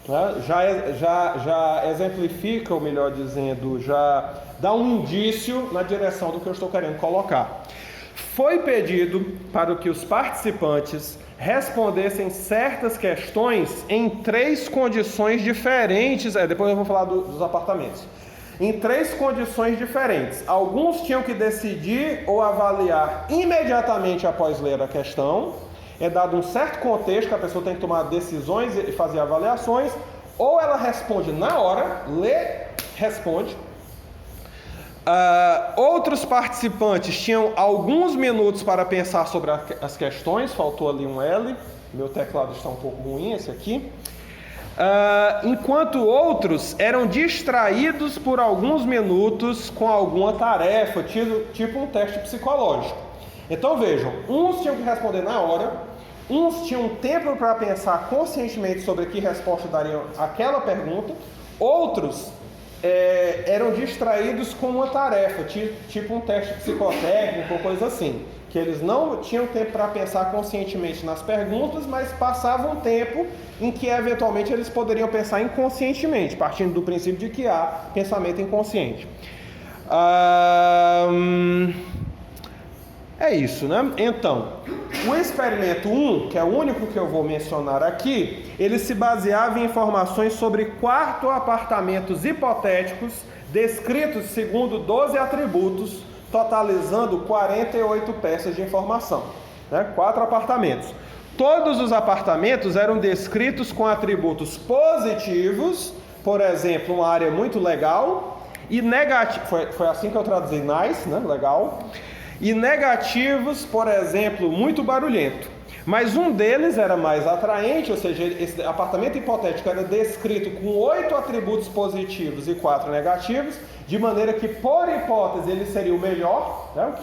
né? Já exemplifica, ou melhor dizendo, já dá um indício na direção do que eu estou querendo colocar. Foi pedido para que os participantes respondessem certas questões em 3 condições diferentes. Depois eu vou falar dos apartamentos. Em 3 condições diferentes. Alguns tinham que decidir ou avaliar imediatamente após ler a questão. É dado um certo contexto que a pessoa tem que tomar decisões e fazer avaliações. Ou ela responde na hora, lê, responde. Outros participantes tinham alguns minutos para pensar sobre as questões. Faltou ali um L. Meu teclado está um pouco ruim, esse aqui. Enquanto outros eram distraídos por alguns minutos com alguma tarefa, tipo um teste psicológico. Então vejam, uns tinham que responder na hora, uns tinham tempo para pensar conscientemente sobre que resposta dariam àquela pergunta, outros eram distraídos com uma tarefa, tipo um teste psicotécnico ou coisa assim, que eles não tinham tempo para pensar conscientemente nas perguntas, mas passavam tempo em que eventualmente eles poderiam pensar inconscientemente, partindo do princípio de que há pensamento inconsciente. É isso, né? Então, o experimento 1, que é o único que eu vou mencionar aqui, ele se baseava em informações sobre 4 apartamentos hipotéticos descritos segundo 12 atributos, totalizando 48 peças de informação, né? 4 apartamentos. Todos os apartamentos eram descritos com atributos positivos, por exemplo, uma área muito legal, e negativos, foi assim que eu traduzi nice, né? Legal. E negativos, por exemplo, muito barulhento. Mas um deles era mais atraente, ou seja, esse apartamento hipotético era descrito com 8 atributos positivos e 4 negativos, de maneira que, por hipótese, ele seria o melhor, né,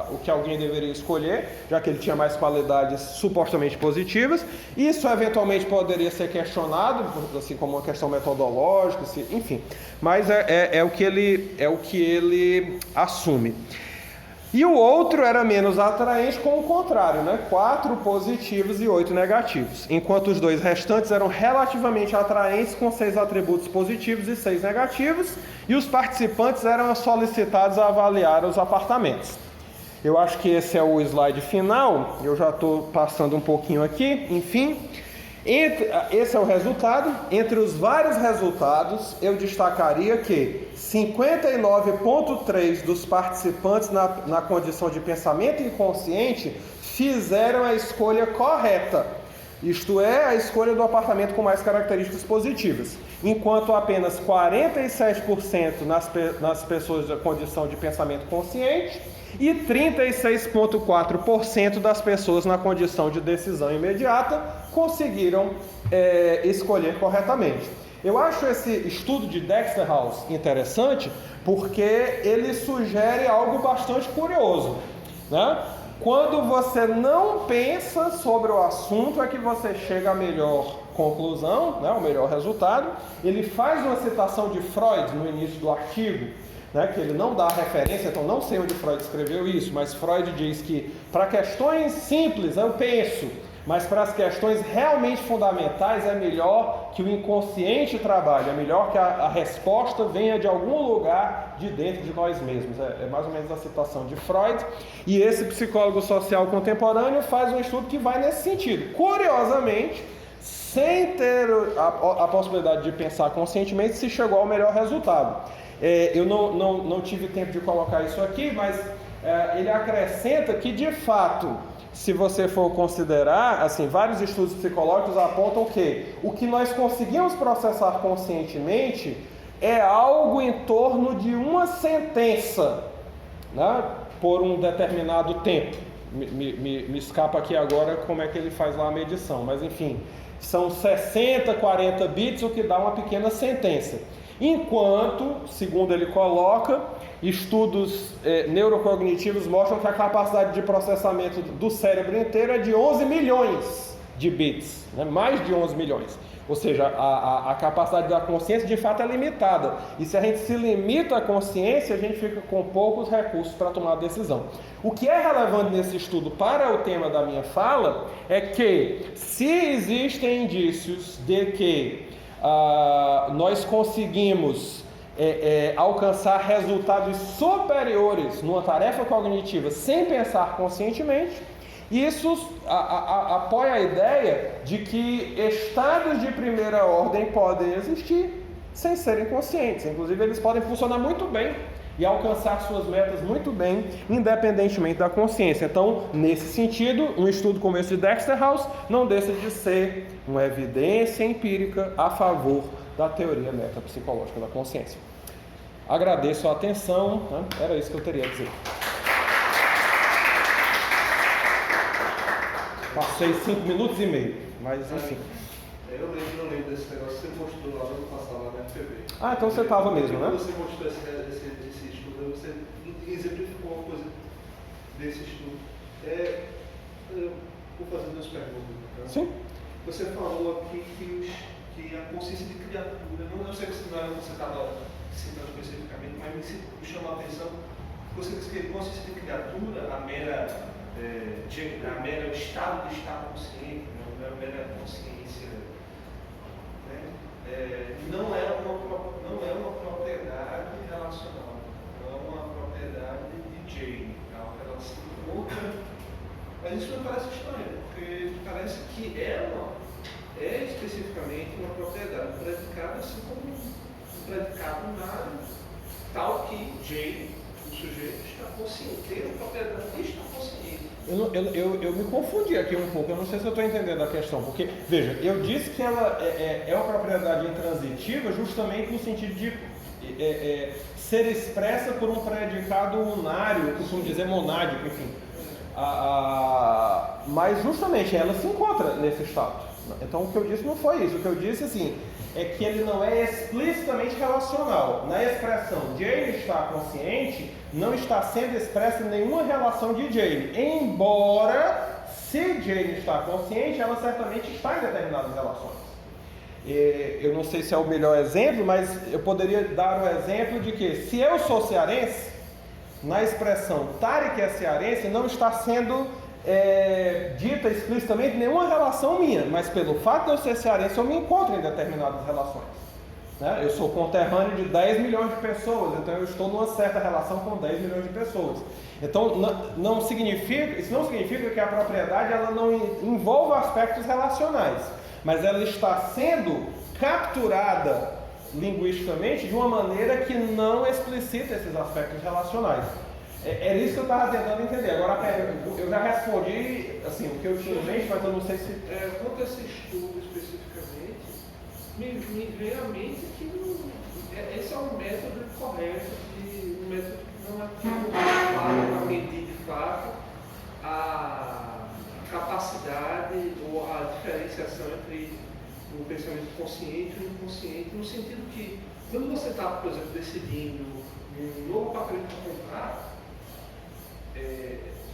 o que alguém deveria escolher, já que ele tinha mais qualidades supostamente positivas. Isso, eventualmente, poderia ser questionado, assim como uma questão metodológica, enfim. Mas é o que ele assume. E o outro era menos atraente, com o contrário, né? 4 positivos e 8 negativos. Enquanto os 2 restantes eram relativamente atraentes, com 6 atributos positivos e 6 negativos. E os participantes eram solicitados a avaliar os apartamentos. Eu acho que esse é o slide final. Eu já estou passando um pouquinho aqui. Enfim, esse é o resultado. Entre os vários resultados, eu destacaria que 59,3% dos participantes na condição de pensamento inconsciente fizeram a escolha correta, isto é, a escolha do apartamento com mais características positivas, enquanto apenas 47% nas pessoas da condição de pensamento consciente e 36,4% das pessoas na condição de decisão imediata conseguiram escolher corretamente. Eu acho esse estudo de Dexter House interessante porque ele sugere algo bastante curioso, né? Quando você não pensa sobre o assunto é que você chega à melhor conclusão, né? O melhor resultado. Ele faz uma citação de Freud no início do artigo, né? Que ele não dá referência, então não sei onde Freud escreveu isso, mas Freud diz que para questões simples eu penso, mas para as questões realmente fundamentais é melhor que o inconsciente trabalhe, é melhor que a resposta venha de algum lugar de dentro de nós mesmos. É mais ou menos a citação de Freud. E esse psicólogo social contemporâneo faz um estudo que vai nesse sentido. Curiosamente, sem ter a possibilidade de pensar conscientemente, se chegou ao melhor resultado. Eu não tive tempo de colocar isso aqui, mas ele acrescenta que, de fato, se você for considerar, assim, vários estudos psicológicos apontam que o que nós conseguimos processar conscientemente é algo em torno de uma sentença, né, por um determinado tempo. Me escapa aqui agora como é que ele faz lá a medição, mas enfim, são 60, 40 bits, o que dá uma pequena sentença. Enquanto, segundo ele coloca, estudos neurocognitivos mostram que a capacidade de processamento do cérebro inteiro é de 11 milhões de bits, né? Mais de 11 milhões. Ou seja, a capacidade da consciência de fato é limitada. E se a gente se limita à consciência, a gente fica com poucos recursos para tomar a decisão. O que é relevante nesse estudo para o tema da minha fala é que, se existem indícios de que nós conseguimos alcançar resultados superiores numa tarefa cognitiva sem pensar conscientemente. E isso apoia a ideia de que estados de primeira ordem podem existir sem serem conscientes. Inclusive, eles podem funcionar muito bem e alcançar suas metas muito bem, independentemente da consciência. Então, nesse sentido, um estudo como esse de Dexter House não deixa de ser uma evidência empírica a favor da teoria metapsicológica da consciência. Agradeço a atenção, né? Era isso que eu teria a dizer. Passei 5 minutos e meio, mas enfim. Eu lembro desse negócio que você mostrou lá no ano passado, lá na FPB. Então você estava mesmo, né? Quando você mostrou esse estudo, você exemplificou uma coisa desse estudo. Eu vou fazer duas perguntas. Então. Sim. Você falou aqui que a consciência de criatura, não sei se não era você estava citando especificamente, mas me chamou a atenção. Você disse que a consciência de criatura, a mera estado de estar consciente, a mera consciência, não é uma propriedade relacional, não é uma propriedade de J, é uma relação outra. Mas isso me parece estranho, porque parece que ela é especificamente uma propriedade predicada assim como um predicado unário, tal que J, o sujeito, está consciente, tem uma propriedade de estar consciente. Eu me confundi aqui um pouco, eu não sei se eu estou entendendo a questão, porque, veja, eu disse que ela é uma propriedade intransitiva justamente no sentido de ser expressa por um predicado unário, eu costumo dizer monádico, enfim. Mas justamente ela se encontra nesse estado. Então o que eu disse não foi isso, o que eu disse assim, é que ele não é explicitamente relacional. Na expressão Jane está consciente, não está sendo expressa nenhuma relação de Jane, embora, se Jane está consciente, ela certamente está em determinadas relações. Eu não sei se é o melhor exemplo, mas eu poderia dar o exemplo de que, se eu sou cearense, na expressão Tarek é cearense, não está sendo dita explicitamente nenhuma relação minha, mas pelo fato de eu ser cearense, eu me encontro em determinadas relações. Né? Eu sou conterrâneo de 10 milhões de pessoas, então eu estou numa certa relação com 10 milhões de pessoas. Então, isso não significa que a propriedade ela não envolva aspectos relacionais, mas ela está sendo capturada linguisticamente de uma maneira que não explicita esses aspectos relacionais. Era isso que eu estava tentando entender. Agora, eu já respondi assim, o que eu tinha em mente, mas eu não sei se... Quanto a esse estudo especificamente, me vem à mente que esse é um método correto, um método que não é para medir de fato a capacidade ou a diferenciação entre o pensamento consciente e o inconsciente, no sentido que, quando você está, por exemplo, decidindo um novo apartamento para comprar,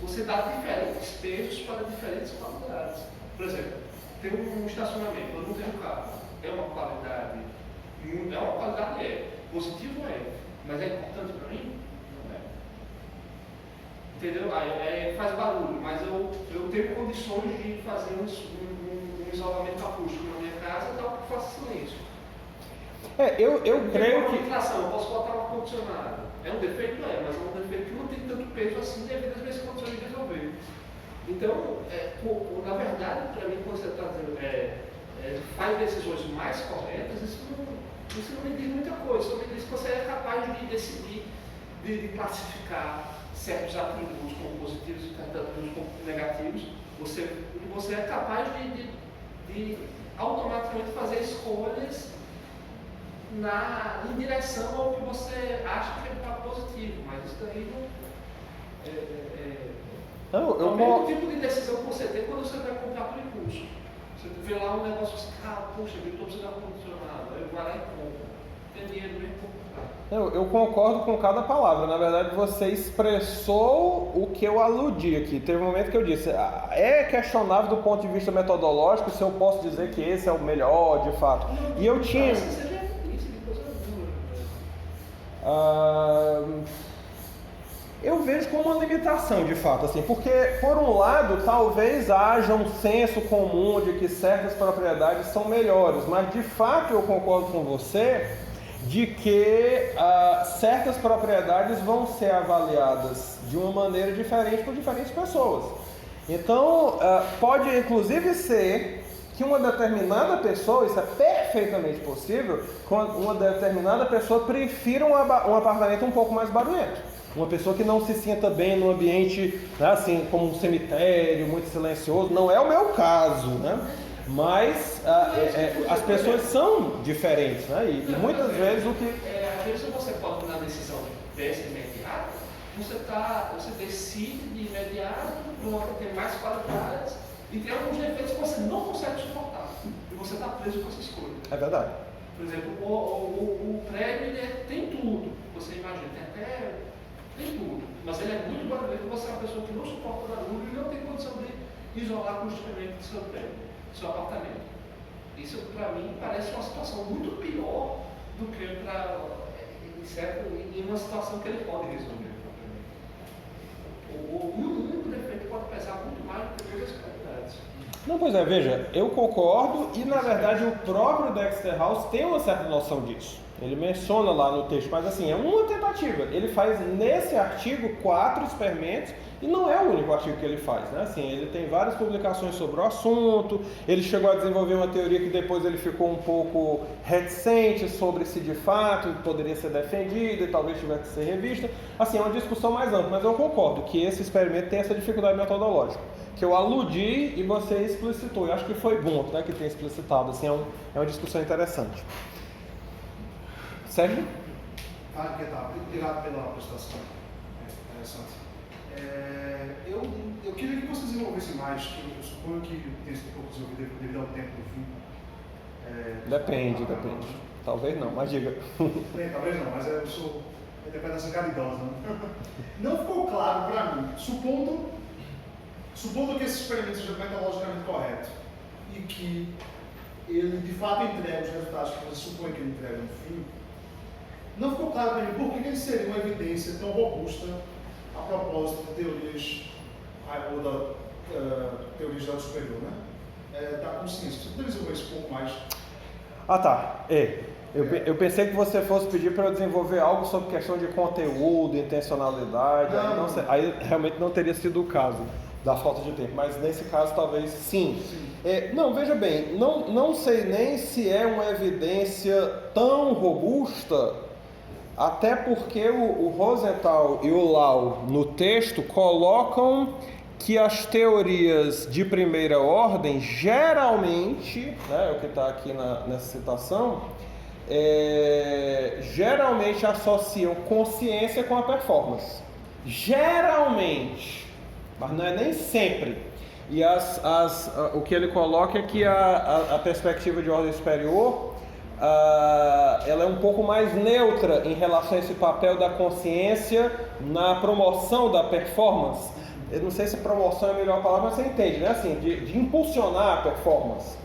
você dá diferentes pesos para diferentes qualidades. Por exemplo, tem um estacionamento, eu não tenho carro. É uma qualidade, positivo mas é importante para mim? Não é. Entendeu? Faz barulho, mas eu tenho condições de fazer um isolamento acústico na minha casa, então eu faço silêncio. Eu creio que... Eu posso botar um ar-condicionado. É um defeito? Mas é um defeito que não tem tanto peso assim devido às minhas condições de resolver. Então, na verdade, para mim, quando você está dizendo faz decisões mais corretas, isso não me diz muita coisa. Só me diz que você é capaz de decidir, de classificar certos atributos como positivos e certos atributos como negativos. Você é capaz de automaticamente fazer escolhas em direção ao que você acha que é positivo, mas isso daí não é o mesmo tipo de decisão que você tem quando você vai comprar por impulso. Você vê lá um negócio assim, poxa, eu estou precisando de ar-condicionado, aí eu vou lá e compro. Tem dinheiro mesmo para comprar. Eu concordo com cada palavra. Na verdade, você expressou o que eu aludi aqui. Teve um momento que eu disse, é questionável do ponto de vista metodológico se eu posso dizer que esse é o melhor, de fato. E eu tinha... Eu vejo como uma limitação, de fato, assim, porque, por um lado, talvez haja um senso comum de que certas propriedades são melhores, mas, de fato, eu concordo com você de que certas propriedades vão ser avaliadas de uma maneira diferente por diferentes pessoas. Então, pode, inclusive, ser que uma determinada pessoa, isso é perfeitamente possível, uma determinada pessoa prefira um apartamento um pouco mais barulhento. Uma pessoa que não se sinta bem num ambiente, né, assim, como um cemitério, muito silencioso. Não é o meu caso, né? Mas as pessoas são diferentes, né? E muitas vezes o que... Às vezes você pode, na decisão dessa imediata, você decide de imediato para uma que tem mais qualidades e tem alguns defeitos que você não consegue suportar. E você está preso com essa escolha. É verdade. Por exemplo, o prédio ele tem tudo. Você imagina, tem tudo. Mas ele é muito barulhento. Você é uma pessoa que não suporta barulho e não tem condição de isolar acusticamente do seu prédio, do seu apartamento. Isso, para mim, parece uma situação muito pior do que em uma situação que ele pode resolver. O único defeito pode pesar muito mais do que todas as qualidades. Não, pois é, veja, eu concordo e, na verdade, o próprio Dexter House tem uma certa noção disso. Ele menciona lá no texto, mas assim, é uma tentativa. Ele faz nesse artigo 4 experimentos e não é o único artigo que ele faz, né? Assim, ele tem várias publicações sobre o assunto, ele chegou a desenvolver uma teoria que depois ele ficou um pouco reticente sobre se de fato poderia ser defendida e talvez tivesse que ser revista. Assim, é uma discussão mais ampla, mas eu concordo que esse experimento tem essa dificuldade metodológica, que eu aludi e você explicitou. Eu acho que foi bom, né, que tenha explicitado, assim, é uma discussão interessante. Sérgio? Obrigado pela apresentação. Interessante. Eu queria que você desenvolvesse mais, que eu suponho que tem sido pouco desenvolvido devido ao tempo do fim. Depende. Talvez não, mas diga. Bem, talvez não, mas eu sou interpretação caridosa. Né? Não ficou claro para mim, supondo que esse experimento seja metodologicamente correto e que ele de fato entrega os resultados que você supõe que ele entrega no fim, não ficou claro para mim por que ele seria uma evidência tão robusta a propósito de teorias ou da teoria de dado superior, né? Da consciência. Você poderia desenvolver isso um pouco mais? Ah, tá. Eu pensei que você fosse pedir para eu desenvolver algo sobre questão de conteúdo, intencionalidade. Aí realmente não teria sido o caso da falta de tempo, mas nesse caso talvez sim. Não, veja bem, não sei nem se é uma evidência tão robusta, até porque o Rosenthal e o Lau no texto colocam que as teorias de primeira ordem geralmente, né, é o que está aqui nessa citação, geralmente associam consciência com a performance. Geralmente, mas não é nem sempre. E o que ele coloca é que a perspectiva de ordem superior ela é um pouco mais neutra em relação a esse papel da consciência na promoção da performance. Eu não sei se promoção é a melhor palavra, mas você entende, né? Assim, de impulsionar a performance.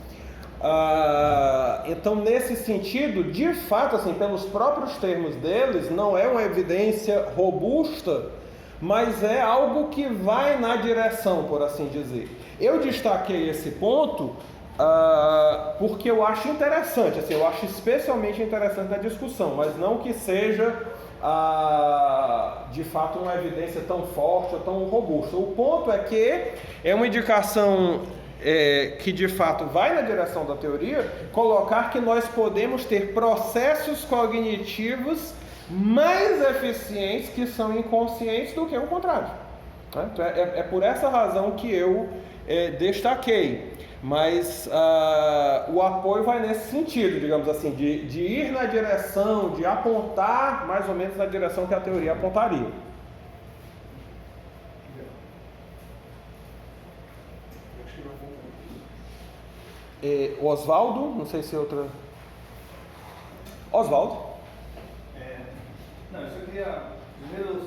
Então, nesse sentido, de fato, assim, pelos próprios termos deles, não é uma evidência robusta, mas é algo que vai na direção, por assim dizer. Eu destaquei esse ponto porque eu acho interessante, assim, eu acho especialmente interessante na discussão, mas não que seja de fato uma evidência tão forte ou tão robusta. O ponto é que é uma indicação que de fato vai na direção da teoria, colocar que nós podemos ter processos cognitivos mais eficientes que são inconscientes do que o contrário. Então, é por essa razão que eu destaquei. Mas o apoio vai nesse sentido, digamos assim, de ir na direção, de apontar mais ou menos na direção que a teoria apontaria. Oswaldo, não sei se outra... Oswaldo? Não, eu só queria, primeiro,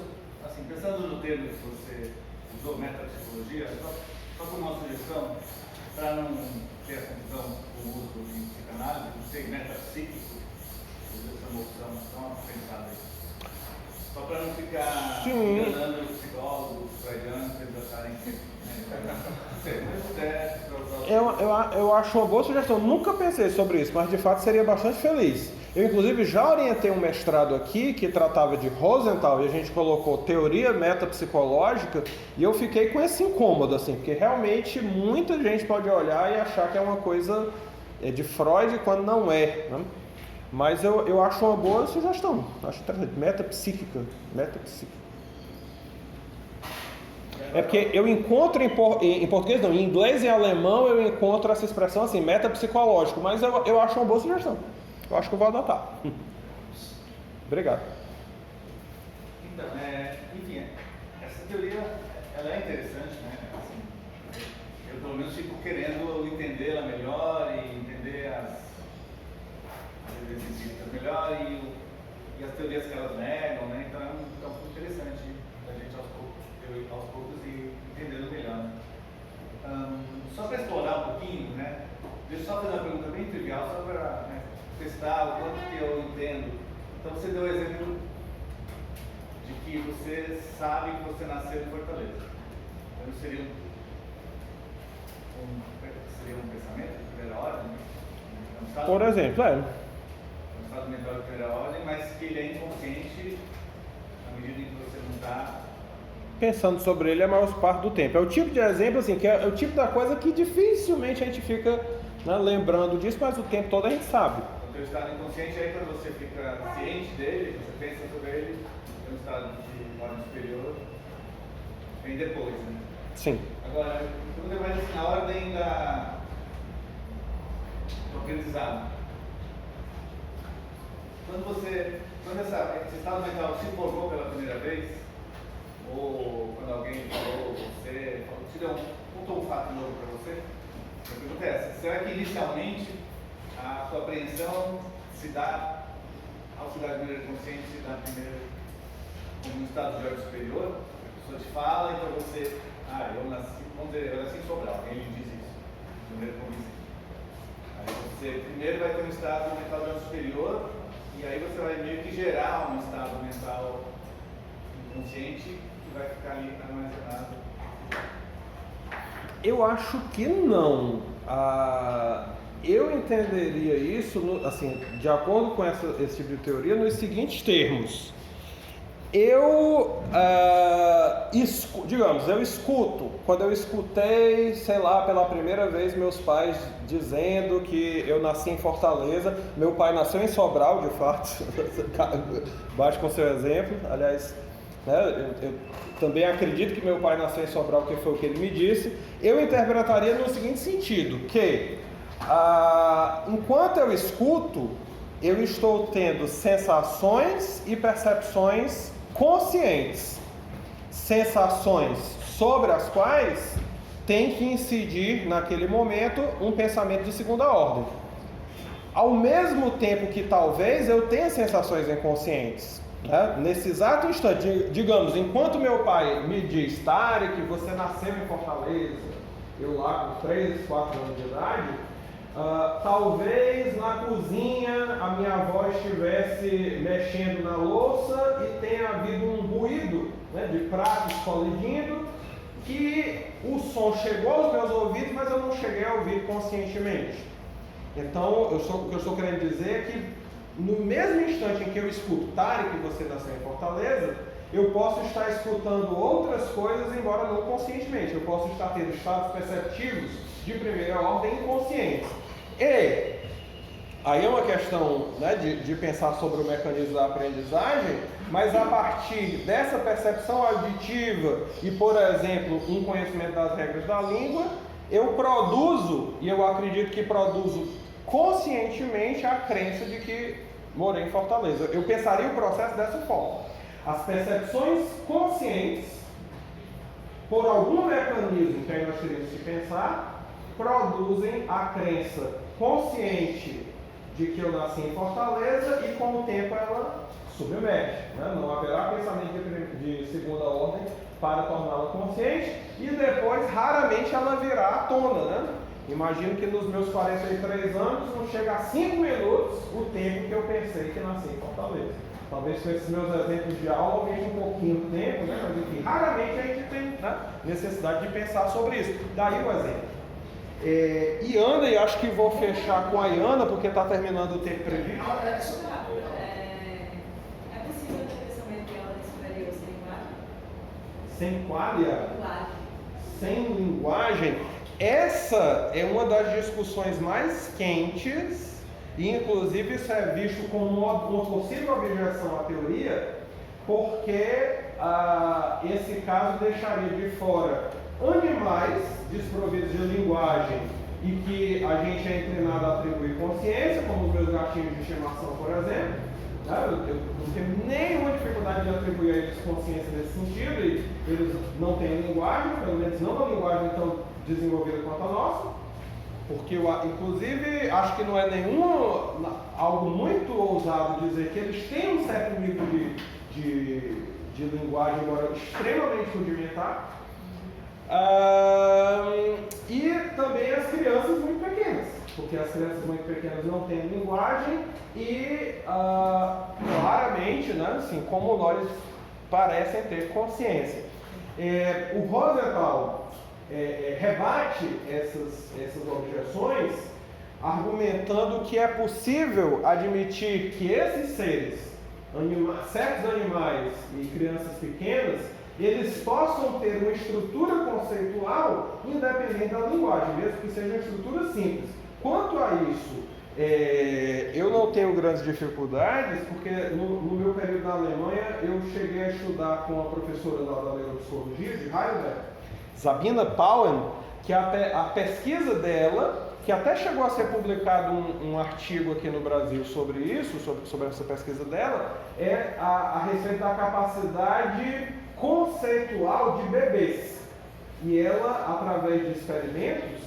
assim, pensando no termo que você usou, metapsicologia, só como uma sugestão, para não ter a confusão com o uso de psicanálise, não sei, metapsíquico, essa noção, dá uma pensada aí. Só para não ficar enganando Eu acho uma boa sugestão. Nunca pensei sobre isso, mas de fato seria bastante feliz. Eu, inclusive, já orientei um mestrado aqui que tratava de Rosenthal e a gente colocou teoria metapsicológica e eu fiquei com esse incômodo, assim, porque realmente muita gente pode olhar e achar que é uma coisa de Freud quando não é, né? Mas eu acho uma boa sugestão. Acho interessante. Metapsíquica. É porque eu encontro em português não, em inglês e alemão eu encontro essa expressão assim, metapsicológico, mas eu acho uma boa sugestão. Eu acho que eu vou adotar. Obrigado. Então, enfim, essa teoria ela é interessante, né? Assim, eu pelo menos fico querendo entendê-la melhor e entender as científicas melhor e as teorias que elas negam, né? Então é um campo interessante da gente aos poucos e entendendo melhor. Só para explorar um pouquinho, né? Deixa eu só fazer uma pergunta bem trivial, só para testar o quanto que eu entendo. Então você deu o exemplo de que você sabe que você nasceu em Fortaleza. Então seria um pensamento de primeira ordem? Por exemplo, um estado mental de primeira ordem, mas que ele é inconsciente na medida em que você não está pensando sobre ele a maior parte do tempo. É o tipo de exemplo, assim, que é o tipo da coisa que dificilmente a gente fica, né, lembrando disso, mas o tempo todo a gente sabe. O teu estado inconsciente, aí quando você fica ciente dele, você pensa sobre ele, é um estado de ordem superior, vem depois, né? Sim. Agora, quando vai assim, na ordem do aprendizado, quando esse estado mental se formou pela primeira vez, ou quando alguém falou, contou um fato novo para você, a pergunta é essa: será que inicialmente a sua apreensão se dá, ao se dar de maneira consciente, se dá primeiro como um estado de ordem superior? A pessoa te fala, então você, eu nasci em Sobral, alguém lhe diz isso, de maneira convincente. Aí você primeiro vai ter um estado mental de ordem superior, e aí você vai meio que gerar um estado mental inconsciente que vai ficar ali armazenado. Eu acho que não. Eu entenderia isso, assim, de acordo com esse tipo de teoria, nos seguintes termos. Eu escuto, quando eu escutei, sei lá, pela primeira vez meus pais dizendo que eu nasci em Fortaleza. Meu pai nasceu em Sobral, de fato, bate com seu exemplo, aliás, né, eu também acredito que meu pai nasceu em Sobral, que foi o que ele me disse. Eu interpretaria no seguinte sentido, que enquanto eu escuto, eu estou tendo sensações e percepções conscientes, sensações sobre as quais tem que incidir naquele momento um pensamento de segunda ordem. Ao mesmo tempo que talvez eu tenha sensações inconscientes, né? Nesse exato instante, digamos, enquanto meu pai me diz, Tarek, você nasceu em Fortaleza, eu lá com 3, 4 anos de idade, talvez na cozinha a minha avó estivesse mexendo na louça e tenha havido um ruído, né, de pratos colidindo, que o som chegou aos meus ouvidos, mas eu não cheguei a ouvir conscientemente. Então, o que eu estou querendo dizer é que no mesmo instante em que eu escuto Tarek, você nasceu em Fortaleza, eu posso estar escutando outras coisas, embora não conscientemente. Eu posso estar tendo estados perceptivos de primeira ordem inconscientes. E aí é uma questão, né, de pensar sobre o mecanismo da aprendizagem, mas a partir dessa percepção auditiva e, por exemplo, um conhecimento das regras da língua, eu produzo, e eu acredito que produzo conscientemente a crença de que morei em Fortaleza. Eu pensaria o processo dessa forma. As percepções conscientes, por algum mecanismo que aí nós teríamos que pensar, produzem a crença consciente de que eu nasci em Fortaleza e com o tempo ela submerge, né? Não haverá pensamento de segunda ordem para torná-la consciente e depois raramente ela virá à tona, né? Imagino que nos meus 43 anos não chega a 5 minutos o tempo que eu pensei que nasci em Fortaleza. Talvez com esses meus exemplos de aula aumente um pouquinho o tempo, né? Mas enfim, raramente a gente tem, né, necessidade de pensar sobre isso. Daí o exemplo. Iana, e acho que vou fechar com a Iana, porque está terminando o tempo previsto. É possível ter pensamento de ordem superior sem linguagem? Sem qualia? Linguagem. Sem linguagem? Essa é uma das discussões mais quentes, e inclusive isso é visto como uma possível objeção à teoria, porque esse caso deixaria de fora animais desprovidos de linguagem e que a gente é treinado a atribuir consciência, como os meus gatinhos de estimação, por exemplo. Eu não tenho nenhuma dificuldade de atribuir a eles consciência nesse sentido, e eles não têm linguagem, pelo menos não uma linguagem tão desenvolvida quanto a nossa. Porque eu, inclusive, acho que não é algo muito ousado dizer que eles têm um certo nível de linguagem, embora extremamente rudimentar. E também as crianças muito pequenas, porque as crianças muito pequenas não têm linguagem e, claramente, né, assim, como nós parecem ter consciência. O Rosenthal rebate essas objeções, argumentando que é possível admitir que esses seres, certos animais e crianças pequenas, eles possam ter uma estrutura conceitual independente da linguagem, mesmo que seja uma estrutura simples. Quanto a isso, eu não tenho grandes dificuldades, porque no meu período na Alemanha eu cheguei a estudar com a professora da neuropsicologia de Heidelberg, Sabina Pauen, que a pesquisa dela, que até chegou a ser publicado um artigo aqui no Brasil sobre isso, sobre essa pesquisa dela, é a respeito da capacidade conceitual de bebês. E ela, através de experimentos,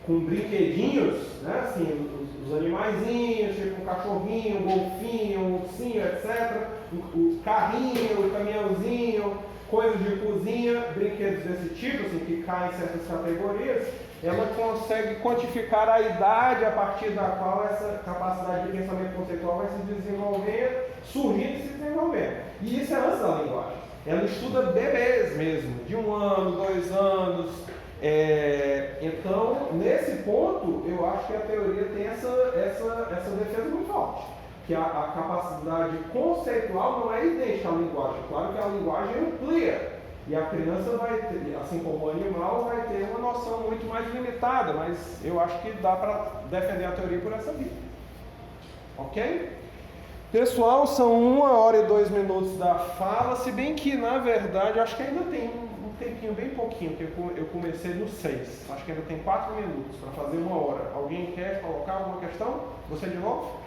com brinquedinhos, né, assim, os animaizinhos, tipo um cachorrinho, um golfinho, um ursinho, etc., o carrinho, o caminhãozinho, coisas de cozinha, brinquedos desse tipo, assim, que caem em certas categorias, ela consegue quantificar a idade a partir da qual essa capacidade de pensamento conceitual vai se desenvolver, surgindo e se desenvolvendo. E isso é antes da linguagem. Ela estuda bebês mesmo, de 1 ano, 2 anos. Então, nesse ponto, eu acho que a teoria tem essa defesa muito forte. Que a capacidade conceitual não é idêntica à linguagem. Claro que a linguagem amplia. E a criança vai ter, assim como o animal, vai ter uma noção muito mais limitada. Mas eu acho que dá para defender a teoria por essa via. Ok? Pessoal, são 1 hora e 2 minutos da fala. Se bem que, na verdade, acho que ainda tem um tempinho bem pouquinho. Porque eu comecei no 6. Acho que ainda tem 4 minutos para fazer 1 hora. Alguém quer colocar alguma questão? Você de novo?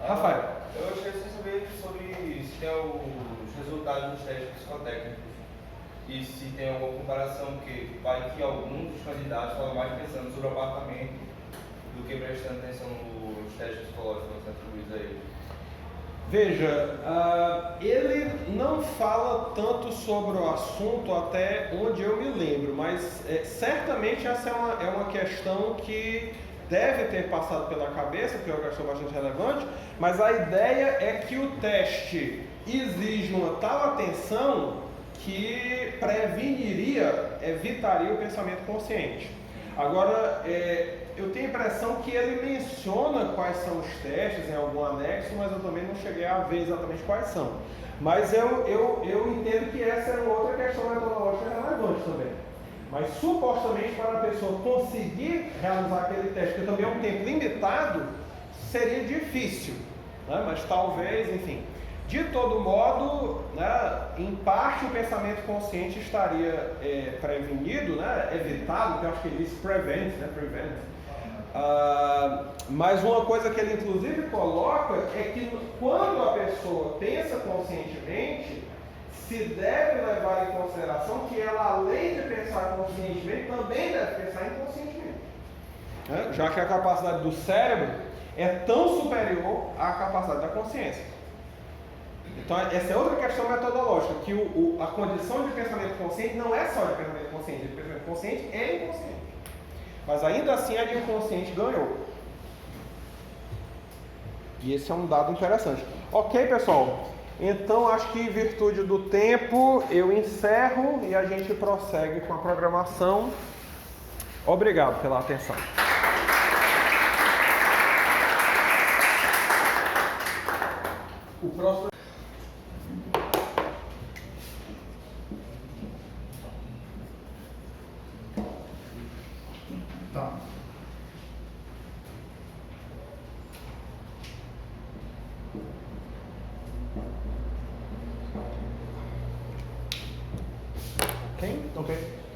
Rafael. Eu gostaria de saber sobre se tem os resultados dos testes psicotécnicos e se tem alguma comparação, porque vai que alguns dos candidatos falam mais pensando sobre o apartamento do que prestando atenção nos testes psicológicos atribuídos a ele. Veja, ele não fala tanto sobre o assunto até onde eu me lembro, mas certamente essa é uma questão que deve ter passado pela cabeça, porque é uma questão bastante relevante, mas a ideia é que o teste exige uma tal atenção que evitaria o pensamento consciente. Agora, eu tenho a impressão que ele menciona quais são os testes em algum anexo, mas eu também não cheguei a ver exatamente quais são. Mas eu entendo que essa é uma outra questão metodológica relevante também. Mas supostamente para a pessoa conseguir realizar aquele teste, que também é um tempo limitado, seria difícil, né? Mas talvez, enfim. De todo modo, né, em parte o pensamento consciente estaria prevenido, né, evitado, que eu acho que ele diz prevent, né, mas uma coisa que ele inclusive coloca é que quando a pessoa pensa conscientemente, se deve levar em consideração que ela, além de pensar conscientemente, também deve pensar inconscientemente. Já que a capacidade do cérebro é tão superior à capacidade da consciência. Então, essa é outra questão metodológica, que a condição de pensamento consciente não é só de pensamento consciente, de pensamento consciente é inconsciente. Mas ainda assim a de inconsciente ganhou. E esse é um dado interessante. Ok, pessoal? Então, acho que em virtude do tempo, eu encerro e a gente prossegue com a programação. Obrigado pela atenção. O próximo... Tá. Ok? Ok.